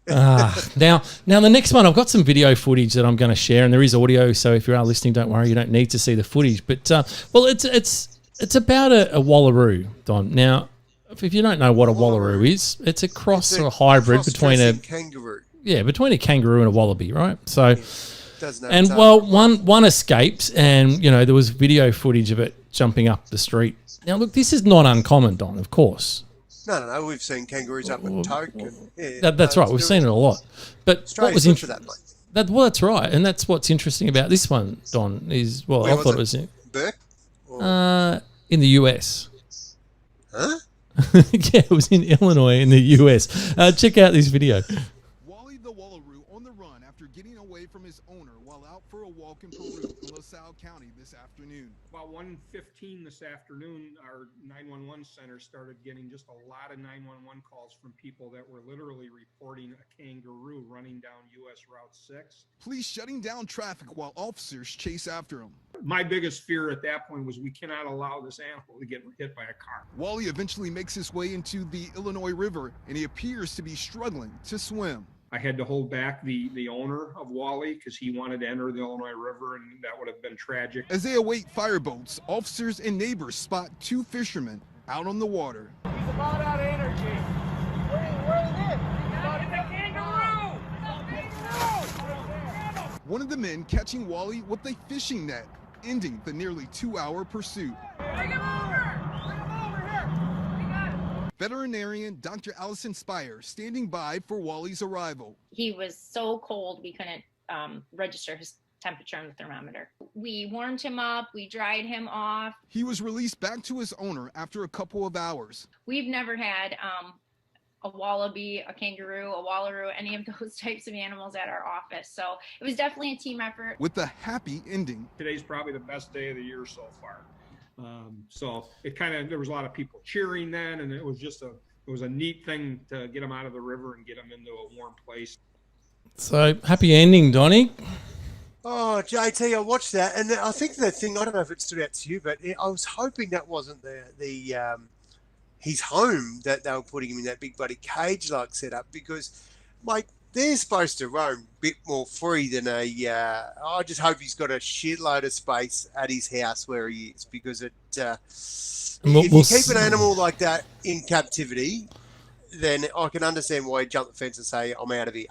Now the next one, I've got some video footage that I'm going to share, and there is audio. So if you are listening, don't worry, you don't need to see the footage. But well, it's about a wallaroo, Don. Now, if you don't know what a wallaroo is, it's a cross or a hybrid between a kangaroo. between a kangaroo and a wallaby, right? So. Doesn't have And its well, arm. one escapes, and there was video footage of it jumping up the street. Now, look, this is not uncommon, Don. Of course, No. We've seen kangaroos up at Toke. And, that's right. We've seen it a lot. But what Australia's was good for that, mate. well, that's right, and that's what's interesting about this one, Don. Is well, Where I was thought it? it was Burke? Or, in the US. huh? Yeah, it was in Illinois, in the US. Check out this video. Wally the Wallaroo on the run after getting away from his owner while out for a walk in Peru in LaSalle County this afternoon. About 1:15 this afternoon, our 911 center started getting just a lot of 911 calls from people that were literally reporting a kangaroo running down US Route 6. Police shutting down traffic while officers chase after him. My biggest fear at that point was we cannot allow this animal to get hit by a car. Wally eventually makes his way into the Illinois River, and he appears to be struggling to swim. I had to hold back the owner of Wally because he wanted to enter the Illinois River, and that would have been tragic. As they await fireboats, officers and neighbors spot 2 fishermen out on the water. He's about out of energy. Where is it? It's a kangaroo! One of the men catching Wally with a fishing net, ending the nearly 2-hour pursuit. Bring him over! Bring him over here! We got him. Veterinarian Dr. Allison Spire standing by for Wally's arrival. He was so cold we couldn't register his temperature on the thermometer. We warmed him up, we dried him off. He was released back to his owner after a couple of hours. We've never had a wallaby, a kangaroo, a wallaroo, any of those types of animals at our office. So it was definitely a team effort. With a happy ending. Today's probably the best day of the year so far. So it there was a lot of people cheering then, and it was a neat thing to get them out of the river and get them into a warm place. So happy ending, Donnie. Oh, JT, I watched that, and I think the thing, I don't know if it stood out to you, but I was hoping that wasn't his home, that they were putting him in that big bloody cage-like setup, because, like, they're supposed to roam a bit more free than I just hope he's got a shitload of space at his house where he is, because if you keep an animal like that in captivity, then I can understand why he'd jump the fence and say, I'm out of here.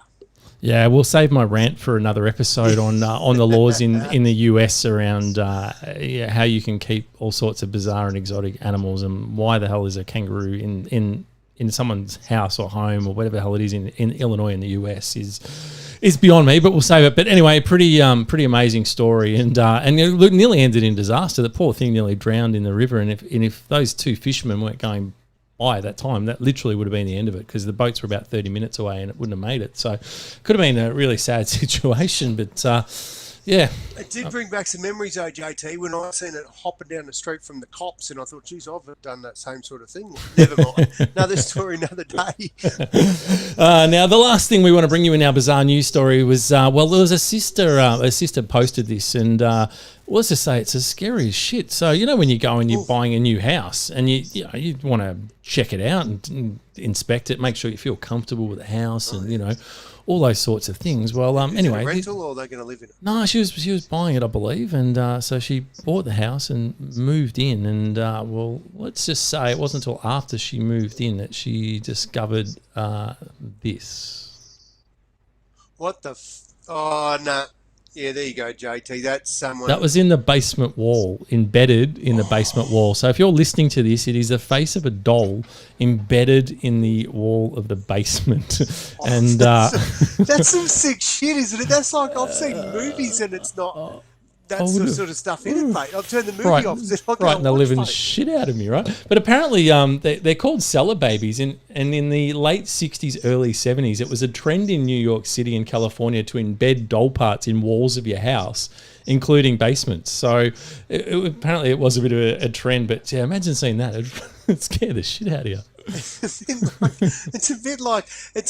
Yeah, we'll save my rant for another episode on the laws in the US around how you can keep all sorts of bizarre and exotic animals, and why the hell is a kangaroo in someone's house or home or whatever the hell it is in Illinois in the US is beyond me. But we'll save it. But anyway, pretty amazing story, and it nearly ended in disaster. The poor thing nearly drowned in the river, and if those 2 fishermen weren't going at that time, that literally would have been the end of it because the boats were about 30 minutes away and it wouldn't have made it. So could have been a really sad situation, but yeah. It did bring back some memories, though, JT, when I seen it hopping down the street from the cops, and I thought, geez, I've done that same sort of thing. Never mind. Another story, another day. Now, the last thing we want to bring you in our bizarre news story was, there was a sister posted this, and let's just say it's as scary as shit. So, when you go and you're buying a new house, and you want to check it out and inspect it, make sure you feel comfortable with the house, and, all those sorts of things. Well, anyway, it a rental, or are they going to live in it? No, she was buying it, I believe, and so she bought the house and moved in. And let's just say it wasn't until after she moved in that she discovered this. What the? Oh no! Yeah, there you go, JT. That's someone. That was in the basement wall, embedded in the basement wall. So if you're listening to this, it is the face of a doll embedded in the wall of the basement. And that's some sick shit, isn't it? That's like I've seen movies and it's not. That's the sort of stuff in it, mate. I've turned the movie off. Frighten the living shit out of me, right? But apparently they're called cellar babies. And in the late 60s, early 70s, it was a trend in New York City and California to embed doll parts in walls of your house, including basements. So apparently it was a bit of a trend. But yeah, imagine seeing that. It'd scare the shit out of you. It's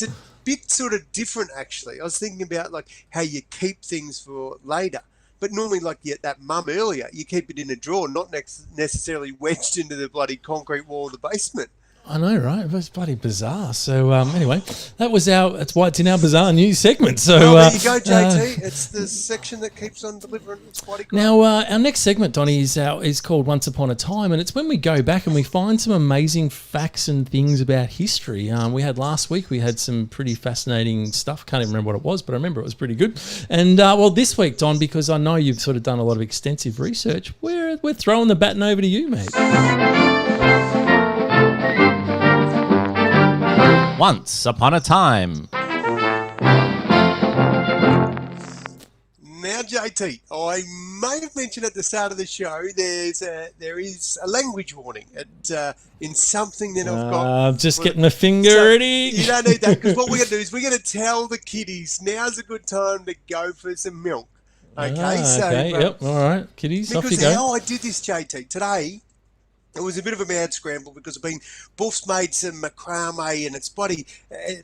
a bit sort of different, actually. I was thinking about like how you keep things for later. But normally, like that mum earlier, you keep it in a drawer, not necessarily wedged into the bloody concrete wall of the basement. I know, right? It was bloody bizarre. So anyway, that's why it's in our bizarre news segment. So there you go, JT. It's the section that keeps on delivering. It's bloody cool. Now, our next segment, Donnie, is called Once Upon a Time, and it's when we go back and we find some amazing facts and things about history. We had last week, we had some pretty fascinating stuff. Can't even remember what it was, but I remember it was pretty good. And this week, Don, because I know you've sort of done a lot of extensive research, we're throwing the baton over to you, mate. Once upon a time. Now, JT, I may have mentioned at the start of the show there is a language warning in something that I've got. I'm just getting my finger ready. You don't need that, because what we're going to do is we're going to tell the kiddies now's a good time to go for some milk. Okay, yep, all right, kiddies, off you go. Because how I did this, JT, today, it was a bit of a mad scramble because Buff's made some macrame and it's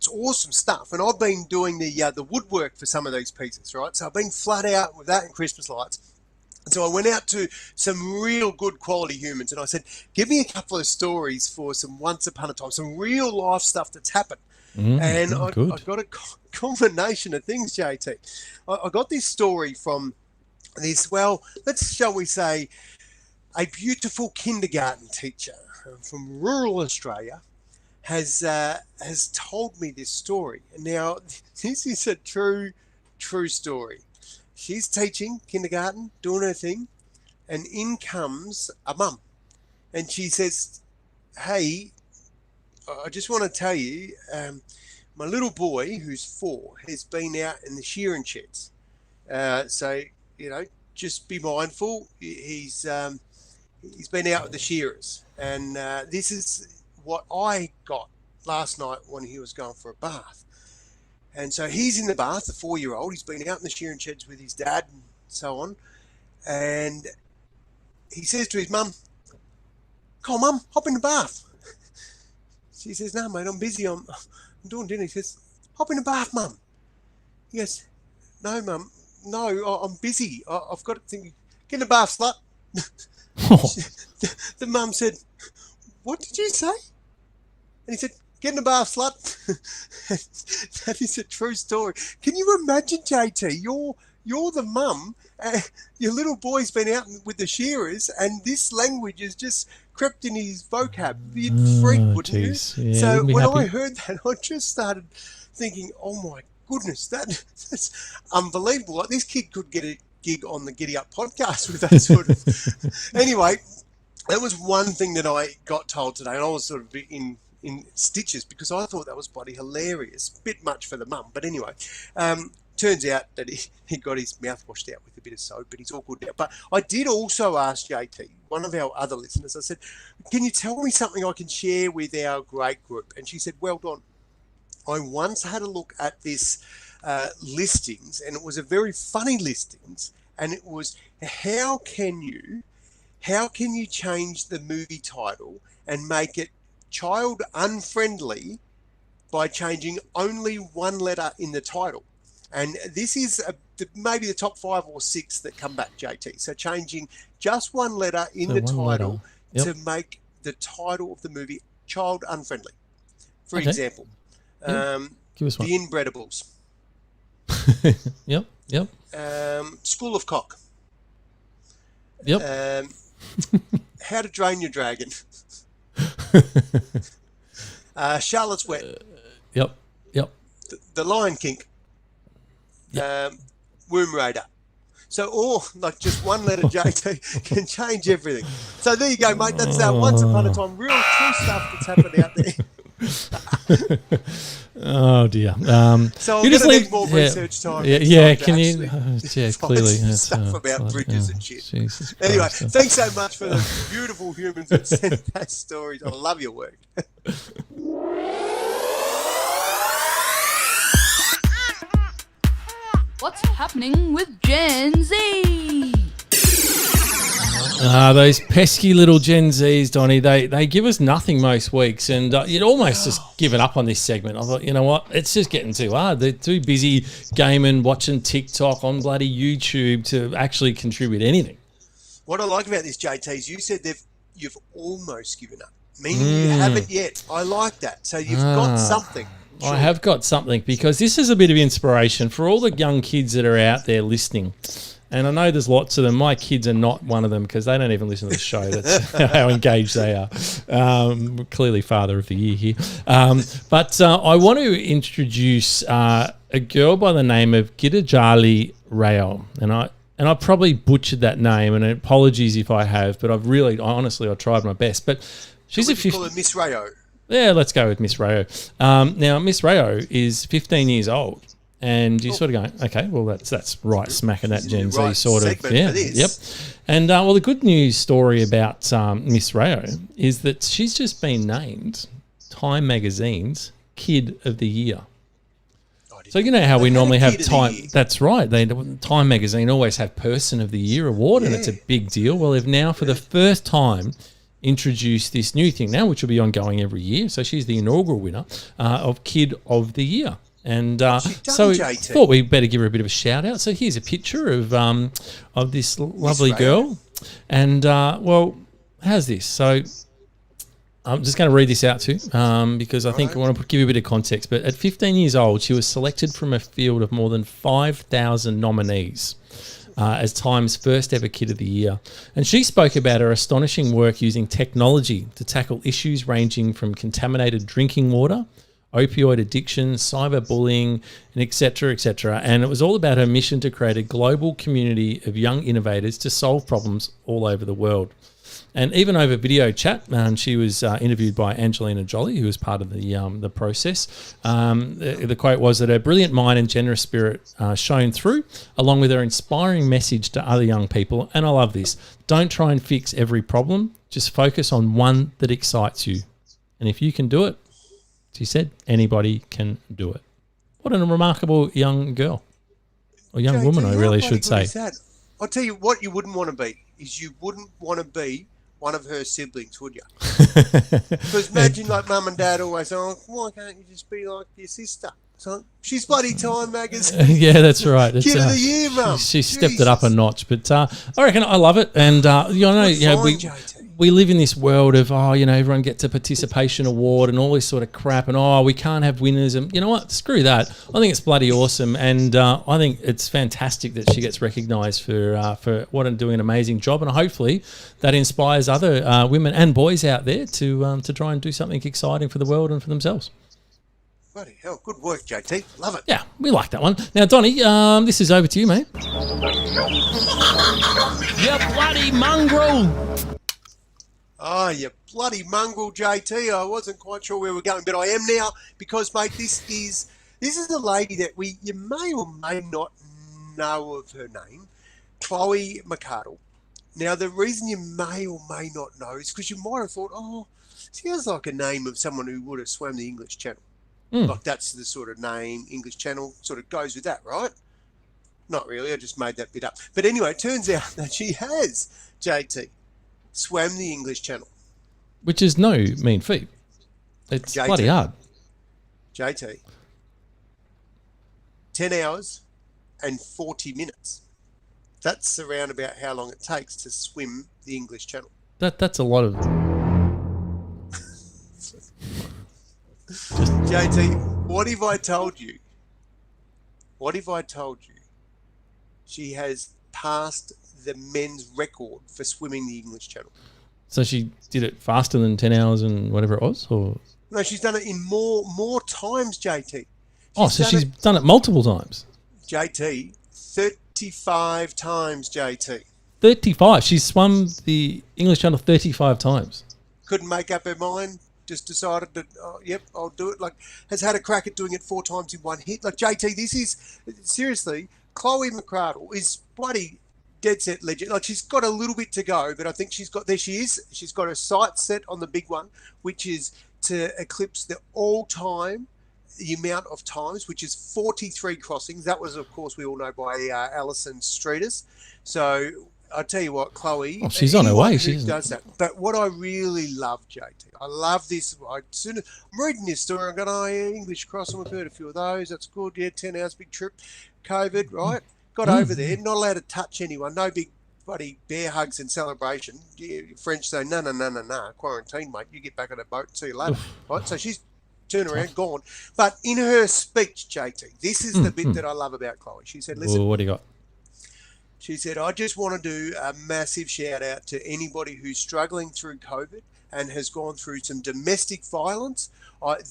awesome stuff. And I've been doing the woodwork for some of these pieces, right? So I've been flat out with that and Christmas lights. And so I went out to some real good quality humans and I said, give me a couple of stories for some once upon a time, some real life stuff that's happened. And I got a combination of things, JT. I got this story from this, shall we say, a beautiful kindergarten teacher from rural Australia has told me this story. Now, this is a true story. She's teaching kindergarten, doing her thing, and in comes a mum. And she says, hey, I just want to tell you, my little boy, who's 4, has been out in the shearing sheds. So, just be mindful. He's been out with the shearers, and this is what I got last night when he was going for a bath. And so he's in the bath, the 4-year-old. He's been out in the shearing sheds with his dad and so on. And he says to his mum, "Come on, Mum, hop in the bath." She says, "No, mate, I'm busy. I'm doing dinner." He says, "Hop in the bath, Mum." He goes, "No, Mum, no, I'm busy. I've got to think. Get in the bath, slut." The mum said, "What did you say?" And he said, "Get in the bath, slut." That is a true story. Can you imagine, JT? You're the mum. Your little boy's been out with the shearers, and this language has just crept in his vocab. You'd freak, wouldn't you? Yeah, so when I heard that, I just started thinking, "Oh my goodness, that's unbelievable! Like this kid could get a gig on the GiddyUp podcast with that sort of." Anyway, that was one thing that I got told today, and I was sort of in turns out that he got his mouth washed out with a bit of soap, but he's all good now. But I did also ask JT, one of our other listeners, I said, can you tell me something I can share with our great group? And she said, well, Don, I once had a look at this listings, and it was a very funny listings, and it was how can you change the movie title and make it child unfriendly by changing only one letter in the title? And this is maybe the top 5 or 6 that come back, JT. So changing just one letter in the title to make the title of the movie child unfriendly. For example, give us one. The Inbreadables. Yep. School of Cock. Yep. How to Drain Your Dragon. Charlotte's Wet. Yep. The Lion King. Womb Raider. So all, like just one letter, JT, can change everything. So there you go, mate. That's once upon a time, real true stuff that's happened out there. Oh dear. So I'm going to need more research time. Yeah. Can you? Clearly. Stuff about bridges and shit. Jesus anyway, Christ. thanks so much for the beautiful humans that sent those stories. I love your work. What's happening with Gen Z? Those pesky little Gen Zs, Donnie, they give us nothing most weeks, and you'd almost just given up on this segment. I thought, you know what, it's just getting too hard. They're too busy gaming, watching TikTok on bloody YouTube to actually contribute anything. What I like about this, JT, is you said you've almost given up, meaning you haven't yet. I like that. So you've got something. Sure. I have got something, because this is a bit of inspiration for all the young kids that are out there listening. And I know there's lots of them. My kids are not one of them, because they don't even listen to the show. That's how engaged they are. Clearly Father of the Year here. But I want to introduce a girl by the name of Giddyup Rayo. And I probably butchered that name, and apologies if I have, but honestly, I tried my best. But she's call her Miss Rayo. Yeah, let's go with Miss Rayo. Now, Miss Rayo is 15 years old, and you're sort of going, okay, well, that's right, smack in that Gen Z sort of. Yeah, yep. And well, the good news story about Miss Rayo is that she's just been named Time Magazine's Kid of the Year. So you know how we normally have Time. That's right. Time Magazine always have Person of the Year award, and it's a big deal. Well, they've now, for the first time, introduced this new thing now, which will be ongoing every year. So she's the inaugural winner of Kid of the Year. And so thought we better give her a bit of a shout out. So here's a picture of this lovely girl. And well, how's this? So I'm just going to read this out to you because I think I want to give you a bit of context. But at 15 years old, she was selected from a field of more than 5,000 nominees as Time's first ever Kid of the Year. And she spoke about her astonishing work using technology to tackle issues ranging from contaminated drinking water, opioid addiction, cyberbullying, and et cetera, and it was all about her mission to create a global community of young innovators to solve problems all over the world. And even over video chat, she was interviewed by Angelina Jolie, who was part of the process. The quote was that her brilliant mind and generous spirit shone through, along with her inspiring message to other young people. And I love this. Don't try and fix every problem. Just focus on one that excites you. And if you can do it, she said, anybody can do it. What a remarkable young girl. Or young woman, I really should say. I'll tell you what you wouldn't want to be, is you wouldn't want to be one of her siblings, would you? Because imagine like mum and dad always say, oh, why can't you just be like your sister? So she's bloody Time Magazine. Yeah, that's right. Kid of the Year, mum. She stepped it up a notch. But I reckon I love it. And, we live in this world of, everyone gets a participation award and all this sort of crap, and, we can't have winners. And you know what? Screw that. I think it's bloody awesome. And I think it's fantastic that she gets recognised for doing an amazing job. And hopefully that inspires other women and boys out there to try and do something exciting for the world and for themselves. Bloody hell. Good work, JT. Love it. Yeah, we like that one. Now, Donnie, this is over to you, mate. You bloody mongrel. Oh, you bloody mongrel, JT. I wasn't quite sure where we're going, but I am now because, mate, this is This is a lady that you may or may not know of her name, Chloe Mcardle. Now, the reason you may or may not know is because you might have thought, oh, sounds like a name of someone who would have swam the English Channel. Like that's the sort of name, English Channel sort of goes with that, right? Not really, I just made that bit up. But anyway, it turns out that she has, JT, swam the English Channel. Which is no mean feat. It's JT. bloody hard. JT. 10 hours and 40 minutes. That's around about how long it takes to swim the English Channel. That's a lot of... JT, what if I told you? What if I told you she has passed the men's record for swimming the English Channel? So she did it faster than 10 hours and whatever it was? Or No, she's done it in more times, JT. She's done it multiple times. JT, 35 times, JT. 35. She's swum the English Channel 35 times. Couldn't make up her mind. Just decided that, yep, I'll do it. Like, has had a crack at doing it 4 times in one hit. Like, JT, this is, seriously, Chloe Mcardle is bloody dead set legend. Like, she's got a little bit to go, but I think there she is. She's got her sights set on the big one, which is to eclipse the all-time, the amount of times, which is 43 crossings. That was, of course, we all know by Alison Streeters. So I'll tell you what, Chloe, she's on her way. She does that. But what I really love, JT, I love this. I'm reading this story. I'm going, oh, yeah, English crossing. We've heard a few of those. That's good. Yeah, 10 hours, big trip. COVID, right? Got over there. Not allowed to touch anyone. No big bloody bear hugs and celebration. Yeah, French say, no. Quarantine, mate. You get back on a boat. See you later. Right? So she's turned around, gone. But in her speech, JT, this is the bit that I love about Chloe. She said, listen. Well, what do you got? She said, I just want to do a massive shout out to anybody who's struggling through COVID and has gone through some domestic violence.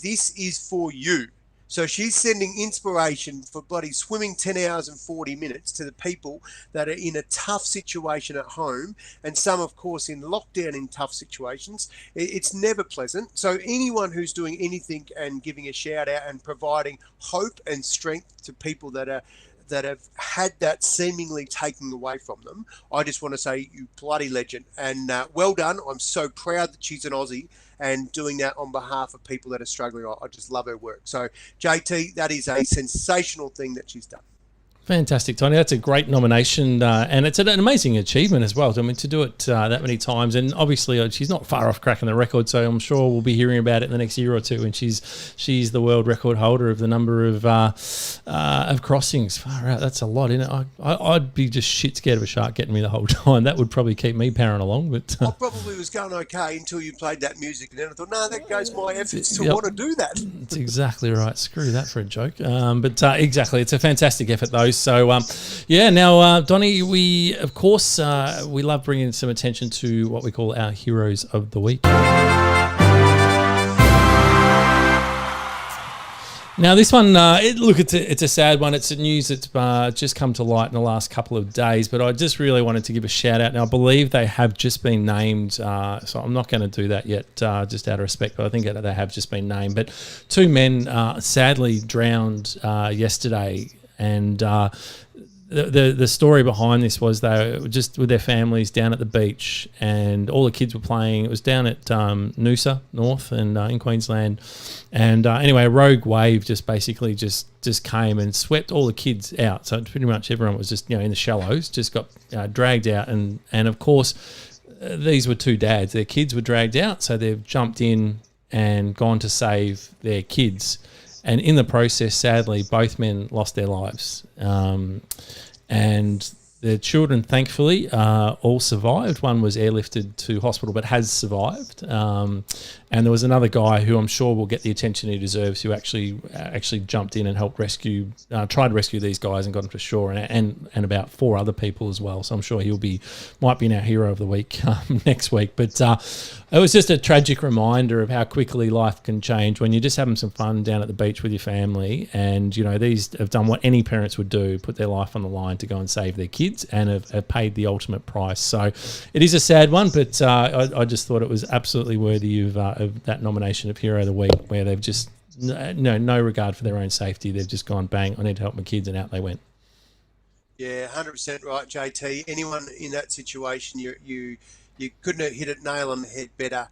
This is for you. So she's sending inspiration for bloody swimming 10 hours and 40 minutes to the people that are in a tough situation at home, and some, of course, in lockdown in tough situations. It's never pleasant. So anyone who's doing anything and giving a shout out and providing hope and strength to people that have had that seemingly taken away from them, I just want to say, you bloody legend. And well done. I'm so proud that she's an Aussie and doing that on behalf of people that are struggling. I just love her work. So, JT, that is a sensational thing that she's done. Fantastic, Tony. That's a great nomination, and it's an amazing achievement as well. I mean, to do it that many times, and obviously she's not far off cracking the record. So I'm sure we'll be hearing about it in the next year or two. And she's the world record holder of the number of crossings. Far out, that's a lot, isn't it? I'd be just shit scared of a shark getting me the whole time. That would probably keep me powering along. But I probably was going okay until you played that music, and then I thought, no, that goes my efforts to want to do that. That's exactly right. Screw that for a joke. But exactly, it's a fantastic effort though. So, now, Donnie, we, of course, we love bringing some attention to what we call our Heroes of the Week. Now, this one, it's a sad one. It's news that's just come to light in the last couple of days, but I just really wanted to give a shout out. Now, I believe they have just been named, so I'm not going to do that yet, just out of respect, but I think they have just been named. But 2 men sadly drowned yesterday, and the story behind this was they were just with their families down at the beach, and all the kids were playing. It was down at Noosa North and in Queensland. And anyway, a rogue wave just basically just came and swept all the kids out. So pretty much everyone was just in the shallows, just got dragged out. And of course, these were 2 dads. Their kids were dragged out, so they've jumped in and gone to save their kids. And in the process, sadly, both men lost their lives. And their children, thankfully, all survived. One was airlifted to hospital but has survived. And there was another guy who I'm sure will get the attention he deserves, who actually jumped in and helped tried to rescue these guys and got them to shore, and about 4 other people as well. So I'm sure might be our hero of the week next week. But it was just a tragic reminder of how quickly life can change when you're just having some fun down at the beach with your family. And, these have done what any parents would do, put their life on the line to go and save their kids, and have paid the ultimate price. So it is a sad one, but I just thought it was absolutely worthy of that nomination of Hero of the Week, where they've just no regard for their own safety. They've just gone, bang, I need to help my kids, and out they went. Yeah, 100% right, JT. Anyone in that situation, you couldn't have hit it nail on the head better.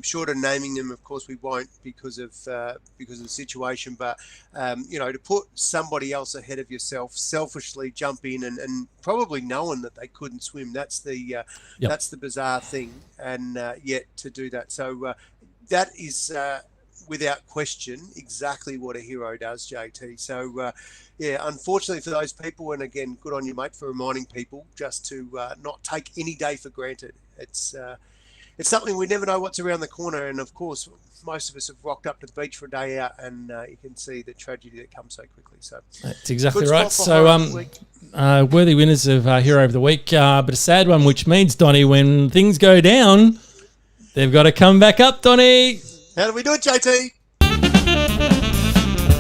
Short of naming them, of course, we won't because of the situation. But to put somebody else ahead of yourself, selfishly jump in and probably knowing that they couldn't swim. That's the that's the bizarre thing, and yet to do that. So that is without question exactly what a hero does, JT. So. Unfortunately for those people, and again, good on you, mate, for reminding people just to not take any day for granted. It's something we never know what's around the corner, and of course, most of us have rocked up to the beach for a day out, and you can see the tragedy that comes so quickly. So that's exactly right. So, worthy winners of Hero of the Week, but a sad one, which means, Donnie, when things go down, they've got to come back up, Donnie. How do we do it, JT?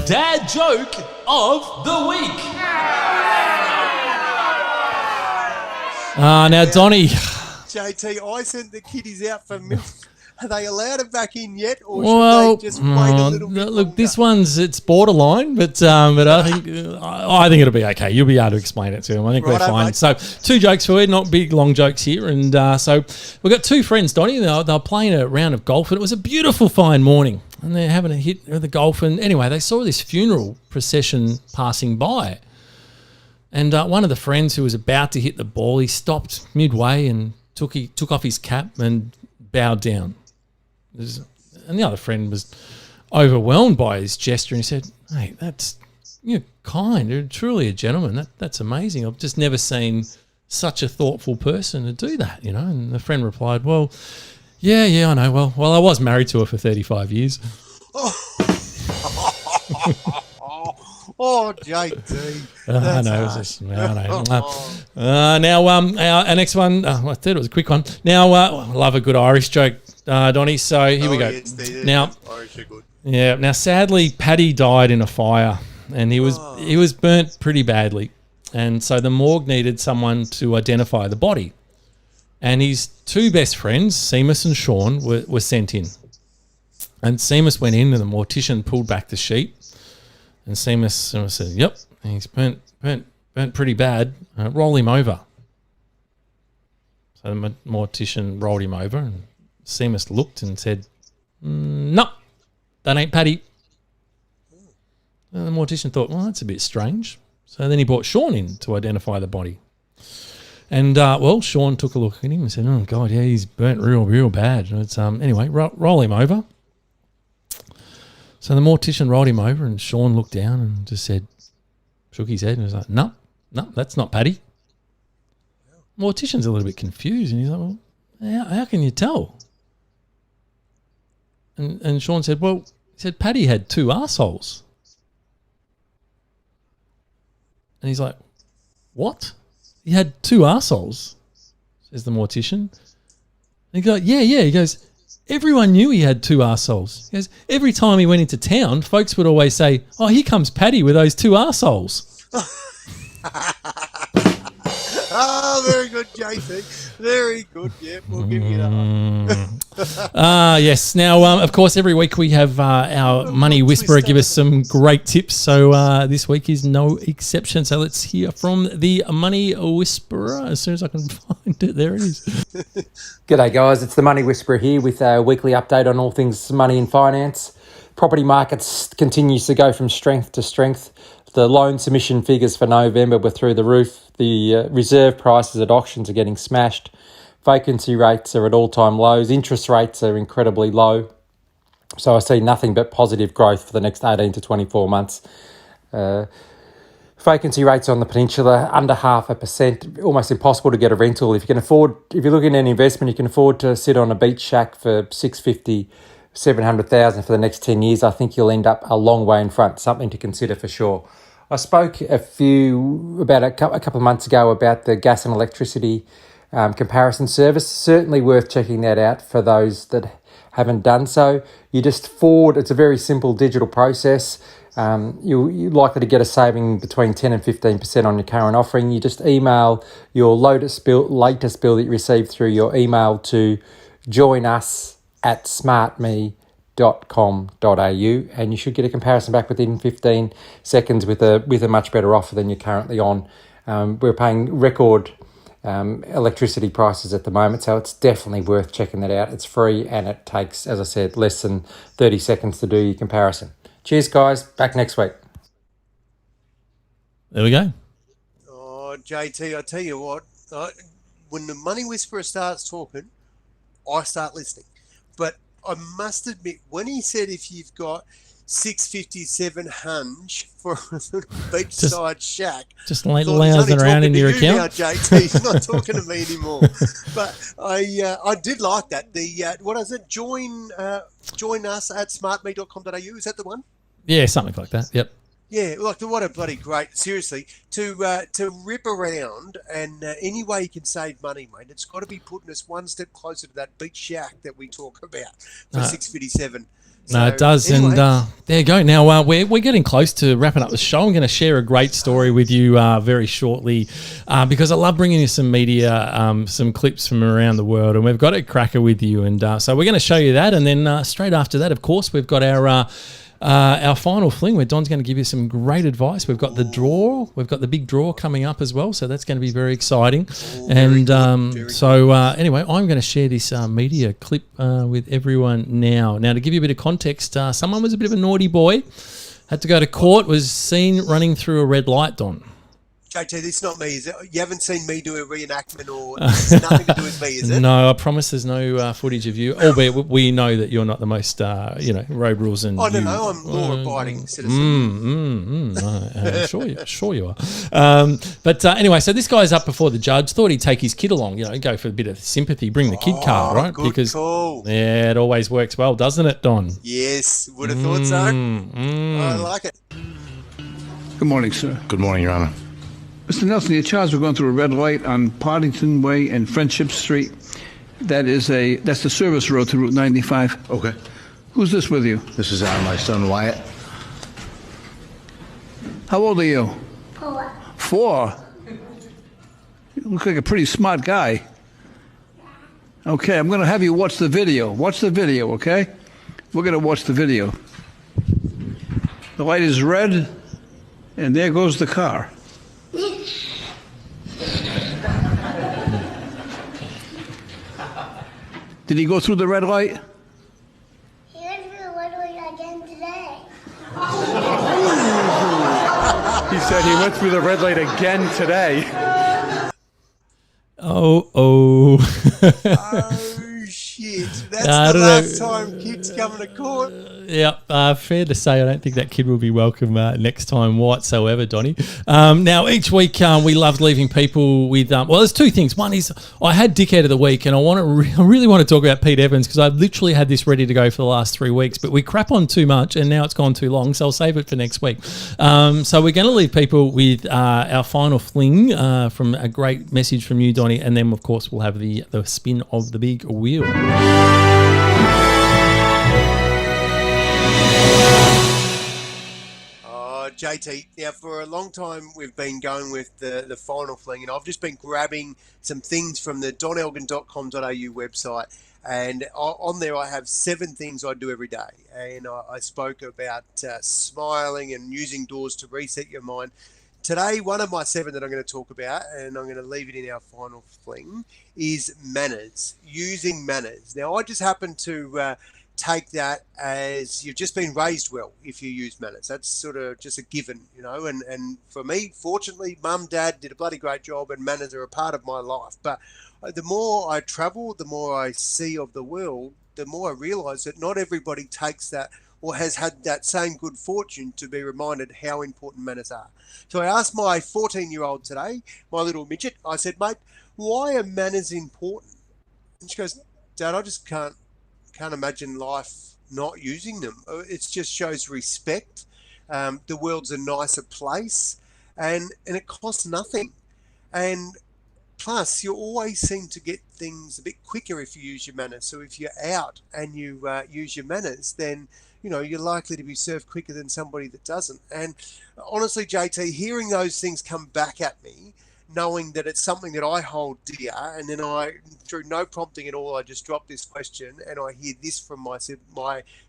Dad joke of the week. Now, Donnie. JT, I sent the kiddies out for milk. Are they allowed it back in yet, or should they just wait a little bit look, longer? this it's borderline, but I think it'll be okay. You'll be able to explain it to them. I think we're fine. Mate. So, 2 jokes for you, not big long jokes here, and so we've got 2 friends, Donnie. They're playing a round of golf, and it was a beautiful fine morning, and they're having a hit with the golf. And anyway, they saw this funeral procession passing by, and one of the friends who was about to hit the ball, he stopped midway and took off his cap and bowed down. And the other friend was overwhelmed by his gesture, and he said, "Hey, you're kind. You're truly a gentleman. That's amazing. I've just never seen such a thoughtful person to do that, And the friend replied, "Well, yeah, I know. Well, I was married to her for 35 years." Oh, JT. I know. Now, our next one, I thought it was a quick one. Now, I love a good Irish joke, Donnie. So here we go. Yes, now, Irish are good. Yeah. Now, sadly, Paddy died in a fire, and he was burnt pretty badly, and so the morgue needed someone to identify the body, and his 2 best friends, Seamus and Sean, were sent in, and Seamus went in, and the mortician pulled back the sheet. And Seamus said, "Yep, he's burnt pretty bad. Roll him over." So the mortician rolled him over, and Seamus looked and said, "No, that ain't Paddy." And the mortician thought, "Well, that's a bit strange." So then he brought Sean in to identify the body. And Sean took a look at him and said, "Oh God, yeah, he's burnt real bad." And it's anyway, roll him over. So the mortician rolled him over, and Sean looked down and just shook his head and was like, no, that's not Paddy. Mortician's a little bit confused, and he's like, well, how can you tell? And Sean said, Paddy had 2 arseholes. And he's like, what? He had 2 arseholes, says the mortician. And he goes, yeah. He goes, everyone knew he had 2 arseholes. He goes, every time he went into town, folks would always say, oh, here comes Paddy with those 2 arseholes. Very good, JC. Very good. Yeah, we'll give you that one. Yes. Now, of course, every week we have our Money Whisperer give us some great tips. So this week is no exception. So let's hear from the Money Whisperer as soon as I can find it. There it is. G'day, guys. It's the Money Whisperer here with a weekly update on all things money and finance. Property markets continues to go from strength to strength. The loan submission figures for November were through the roof. The reserve prices at auctions are getting smashed. Vacancy rates are at all-time lows. Interest rates are incredibly low. So I see nothing but positive growth for the next 18 to 24 months. Vacancy rates on the peninsula under 0.5%. Almost impossible to get a rental. If you're looking at an investment, you can afford to sit on a beach shack for $650,000, $700,000 for the next 10 years. I think you'll end up a long way in front. Something to consider for sure. I spoke about a couple of months ago about the gas and electricity comparison service. Certainly worth checking that out for those that haven't done so. You just forward. It's a very simple digital process. You're likely to get a saving between 10 and 15% on your current offering. You just email your latest bill that you received through your email to joinus@smartme.com. and you should get a comparison back within 15 seconds with a much better offer than you're currently on. We're paying record electricity prices at the moment, so it's definitely worth checking that out. It's free and it takes, as I said, less than 30 seconds to do your comparison. Cheers, guys. Back next week. There we go. Oh, JT, I tell you what, when the Money Whisperer starts talking, I start listening. But I must admit, when he said if you've got 657 hunch for a little beachside shack, just lousing around in your account. Now, JT, he's not talking to me anymore. But I did like that. The what is it? Join us at smartme.com.au. Is that the one? Yeah, something like that. Yep. Yeah, like what a bloody great, seriously, to rip around and any way you can save money, mate. It's got to be putting us one step closer to that beach shack that we talk about for 657. No, it does. Anyway. And there you go. Now, we're getting close to wrapping up the show. I'm going to share a great story with you very shortly because I love bringing you some media, some clips from around the world, and we've got a cracker with you. And so we're going to show you that. And then straight after that, of course, we've got our final fling where Don's going to give you some great advice. We've got the draw. We've got the big draw coming up as well, so that's going to be very exciting. Anyway, I'm going to share this media clip with everyone now. Now, to give you a bit of context, someone was a bit of a naughty boy, had to go to court, was seen running through a red light, Don. JT, this is not me, is it? You haven't seen me do a reenactment, or it's nothing to do with me, is it? No, I promise there's no footage of you, albeit we know that you're not the most, road rules and... I don't know, I'm law-abiding citizen. Sure you are. But anyway, so this guy's up before the judge, thought he'd take his kid along, go for a bit of sympathy, bring the kid card, right? Good call. Yeah, it always works well, doesn't it, Don? Yes, would have thought so. I like it. Good morning, sir. Good morning, Your Honor. Mr. Nelson, you're charged with going through a red light on Partington Way and Friendship Street. That's the service road to Route 95. Okay. Who's this with you? This is my son, Wyatt. How old are you? 4. 4? You look like a pretty smart guy. Okay, I'm going to have you watch the video. Watch the video, okay? We're going to watch the video. The light is red, and there goes the car. Did he go through the red light? He went through the red light again today. He said he went through the red light again today. Oh. Oh, shit. That's the last time kids come to court. Yeah, fair to say I don't think that kid will be welcome next time whatsoever, Donnie. Now, each week we love leaving people with... there's two things. One is I had Dickhead of the Week, and I really want to talk about Pete Evans because I've literally had this ready to go for the last 3 weeks, but we crap on too much, and now it's gone too long, so I'll save it for next week. So we're going to leave people with our final fling from a great message from you, Donnie, and then, of course, we'll have the spin of the big wheel. JT, now for a long time we've been going with the final fling, and I've just been grabbing some things from the donelgin.com.au website, and on there I have 7 things I do every day, and I spoke about smiling and using doors to reset your mind. Today, one of my 7 that I'm going to talk about, and I'm going to leave it in our final fling, is manners, using manners. Now, I just happen to take that as you've just been raised well if you use manners. That's sort of just a given, and for me, fortunately, mum, dad did a bloody great job, and manners are a part of my life. But the more I travel, the more I see of the world, the more I realise that not everybody takes that or has had that same good fortune to be reminded how important manners are. So I asked my 14-year-old today, my little midget, I said, mate, why are manners important? And she goes, Dad, I just can't imagine life not using them. It just shows respect. The world's a nicer place, and it costs nothing. And plus, you always seem to get things a bit quicker if you use your manners. So if you're out and you use your manners, then you're likely to be served quicker than somebody that doesn't. And honestly, JT, hearing those things come back at me knowing that it's something that I hold dear, and then through no prompting at all, I just drop this question, and I hear this from my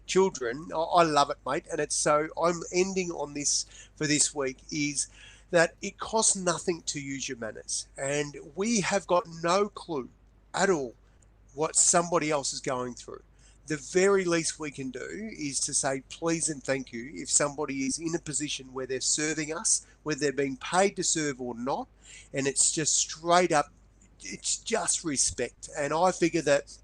children. I love it, mate, and it's so. I'm ending on this for this week is that it costs nothing to use your manners, and we have got no clue at all what somebody else is going through. The very least we can do is to say please and thank you if somebody is in a position where they're serving us, whether they're being paid to serve or not, and it's just straight up, it's just respect. And I figure that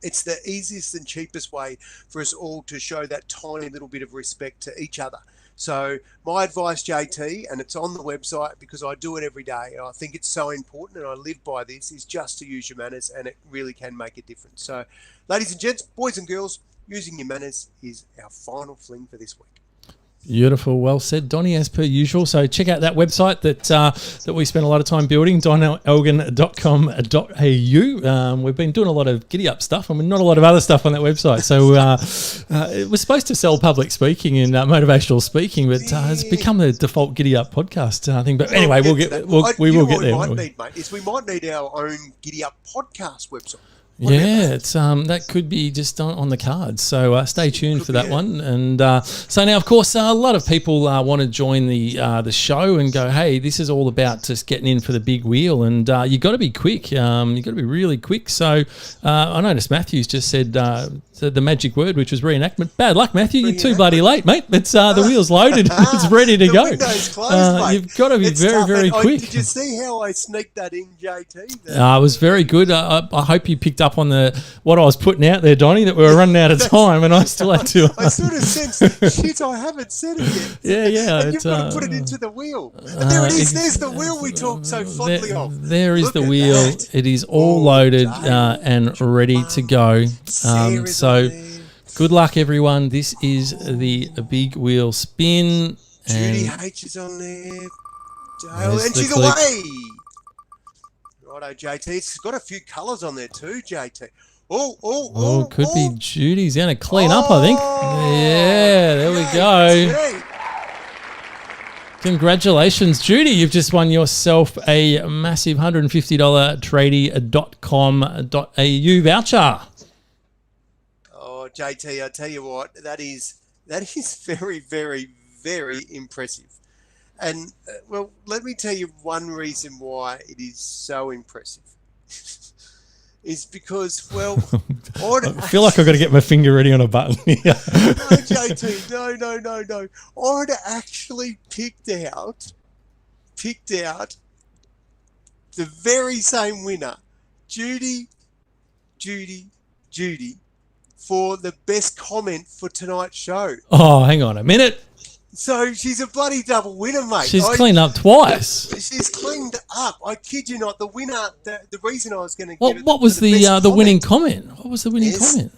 it's the easiest and cheapest way for us all to show that tiny little bit of respect to each other. So my advice, JT, and it's on the website because I do it every day, and I think it's so important and I live by this, is just to use your manners, and it really can make a difference. So ladies and gents, boys and girls, using your manners is our final fling for this week. Beautiful, well said, Donnie, as per usual. So check out that website that we spent a lot of time building, donelgin.com.au. We've been doing a lot of GiddyUp stuff, and not a lot of other stuff on that website. So it was supposed to sell public speaking and motivational speaking, but it's become the default GiddyUp podcast thing. But anyway, we will get there. We might need our own GiddyUp podcast website. Yeah, it's that could be just on the cards. So stay tuned for that one. And so now, of course, a lot of people want to join the show and go, hey, this is all about just getting in for the big wheel, and you got to be quick. You got to be really quick. So I noticed Matthew's just said the magic word, which was reenactment. Bad luck, Matthew. You're too bloody late, mate. It's the wheel's loaded. It's ready to go. Window's closed, mate. You've got to be very quick. Did you see how I sneaked that in, JT? It was very good. I hope you picked up on what I was putting out there, Donnie, that we were running out of time, and I still had to. I sort of sensed, shit, I haven't said it yet. Yeah. And you've got to put it into the wheel. And there it is. There's the wheel we talked so fondly of. There is the wheel. That. It is all loaded and ready to go. So good luck, everyone. This is the big wheel spin. Judy H is on there. And she's away. Righto, JT. It's got a few colours on there too, JT. Could be Judy's going to clean up, I think. Yeah, there we go. Congratulations, Judy. You've just won yourself a massive $150 tradie.com.au voucher. Oh, JT, I tell you what, that is very, very, very impressive. And, well, let me tell you one reason why it is so impressive. Is because, well... I feel like I've got to get my finger ready on a button here. No, JT, no. I'd actually picked out the very same winner, Judy, for the best comment for tonight's show. Oh, hang on a minute. So she's a bloody double winner, mate. She's cleaned up twice. She's cleaned up. I kid you not. The winner. The reason I was going to give it. What was the winning comment? What was the winning comment?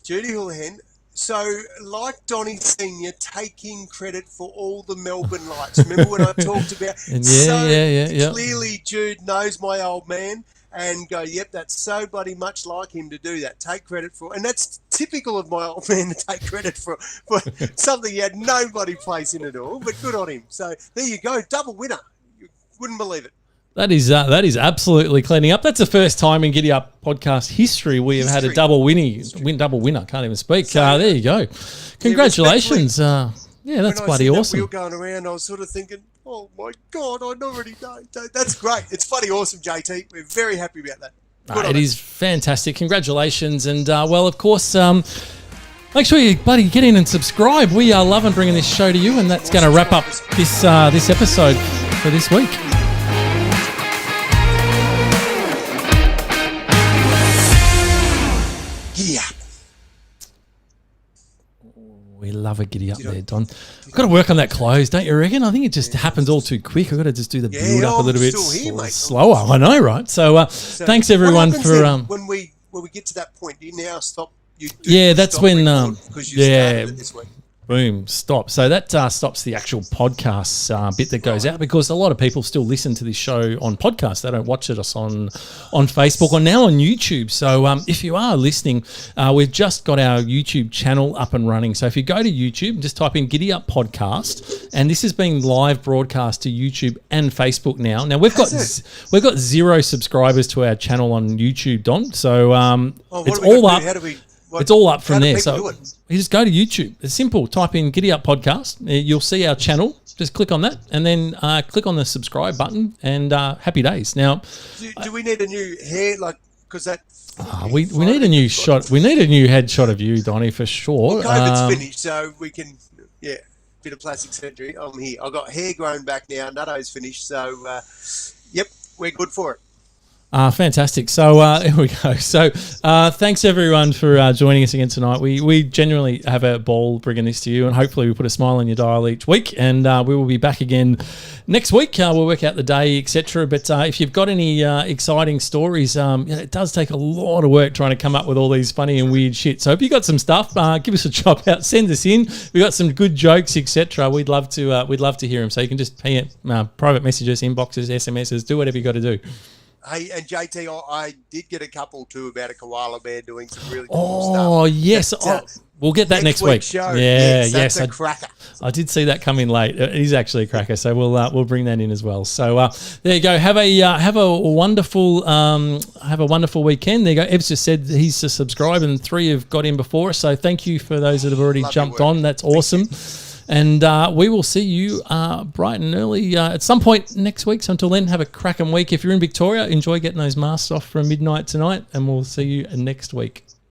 Judy Houlihan. So, like Donnie Senior, taking credit for all the Melbourne lights. Remember when I talked about? Clearly, Jude knows my old man. And go, yep, that's so bloody much like him to do that. Take credit for, and that's typical of my old man to take credit for something he had no bloody place in at all. But good on him. So there you go, double winner. You wouldn't believe it. That is absolutely cleaning up. That's the first time in GiddyUp podcast history we have had a double winner. Can't even speak. So, there you go. Congratulations. That's bloody awesome. When I wheel going around, I was sort of thinking, oh my God, I already know. That's great. It's bloody awesome, JT. We're very happy about that. It is fantastic. Congratulations. And, well, of course, make sure you bloody get in and subscribe. We are loving bringing this show to you, and that's going to wrap up this episode for this week. Yeah. We love a giddy up there, Don. We've got to work on that close, don't you reckon? I think it just happens all too quick. I've got to just do the build up a little bit slower. I know, right? So thanks everyone for when we get to that point, do you now stop? That's when because you started it this week. Boom, stop. So that stops the actual podcast bit that goes out, because a lot of people still listen to this show on podcast. They don't watch it on Facebook or now on YouTube. So if you are listening, we've just got our YouTube channel up and running. So if you go to YouTube, just type in GiddyUp Podcast, and this is being live broadcast to YouTube and Facebook now. Now we've got 0 subscribers to our channel on YouTube, Don. So it's all up. It's all up from there. So you just go to YouTube. It's simple. Type in GiddyUp Podcast. You'll see our channel. Just click on that, and then click on the subscribe button, and happy days. Now, do we need a new hair? Like, because that we need a new shot. We need a new headshot of you, Donnie, for sure. Well, COVID's finished, so we can bit of plastic surgery. I'm here. I've got hair grown back now. Nutto's finished, so yep, we're good for it. Fantastic. So here we go. So thanks everyone for joining us again tonight. We genuinely have a ball bringing this to you, and hopefully we put a smile on your dial each week, and we will be back again next week. We'll work out the day, etc. But if you've got any exciting stories, it does take a lot of work trying to come up with all these funny and weird shit. So if you got some stuff, give us a chop out, send us in. We got some good jokes, etc. We'd love to hear them. So you can just private messages, inboxes, SMSs, do whatever you got to do. Hey, and JT, I did get a couple too about a koala bear doing some really cool stuff. Oh, yes. We'll get that next week. Show. Yeah, yes. That's a cracker. I did see that come in late. It is actually a cracker, so we'll bring that in as well. So there you go. Have a wonderful weekend. There you go. Ev's just said he's to subscribe, and 3 have got in before us. So thank you for those that have already jumped on. That's awesome. And we will see you bright and early at some point next week. So until then, have a cracking week. If you're in Victoria, enjoy getting those masks off from midnight tonight, and we'll see you next week.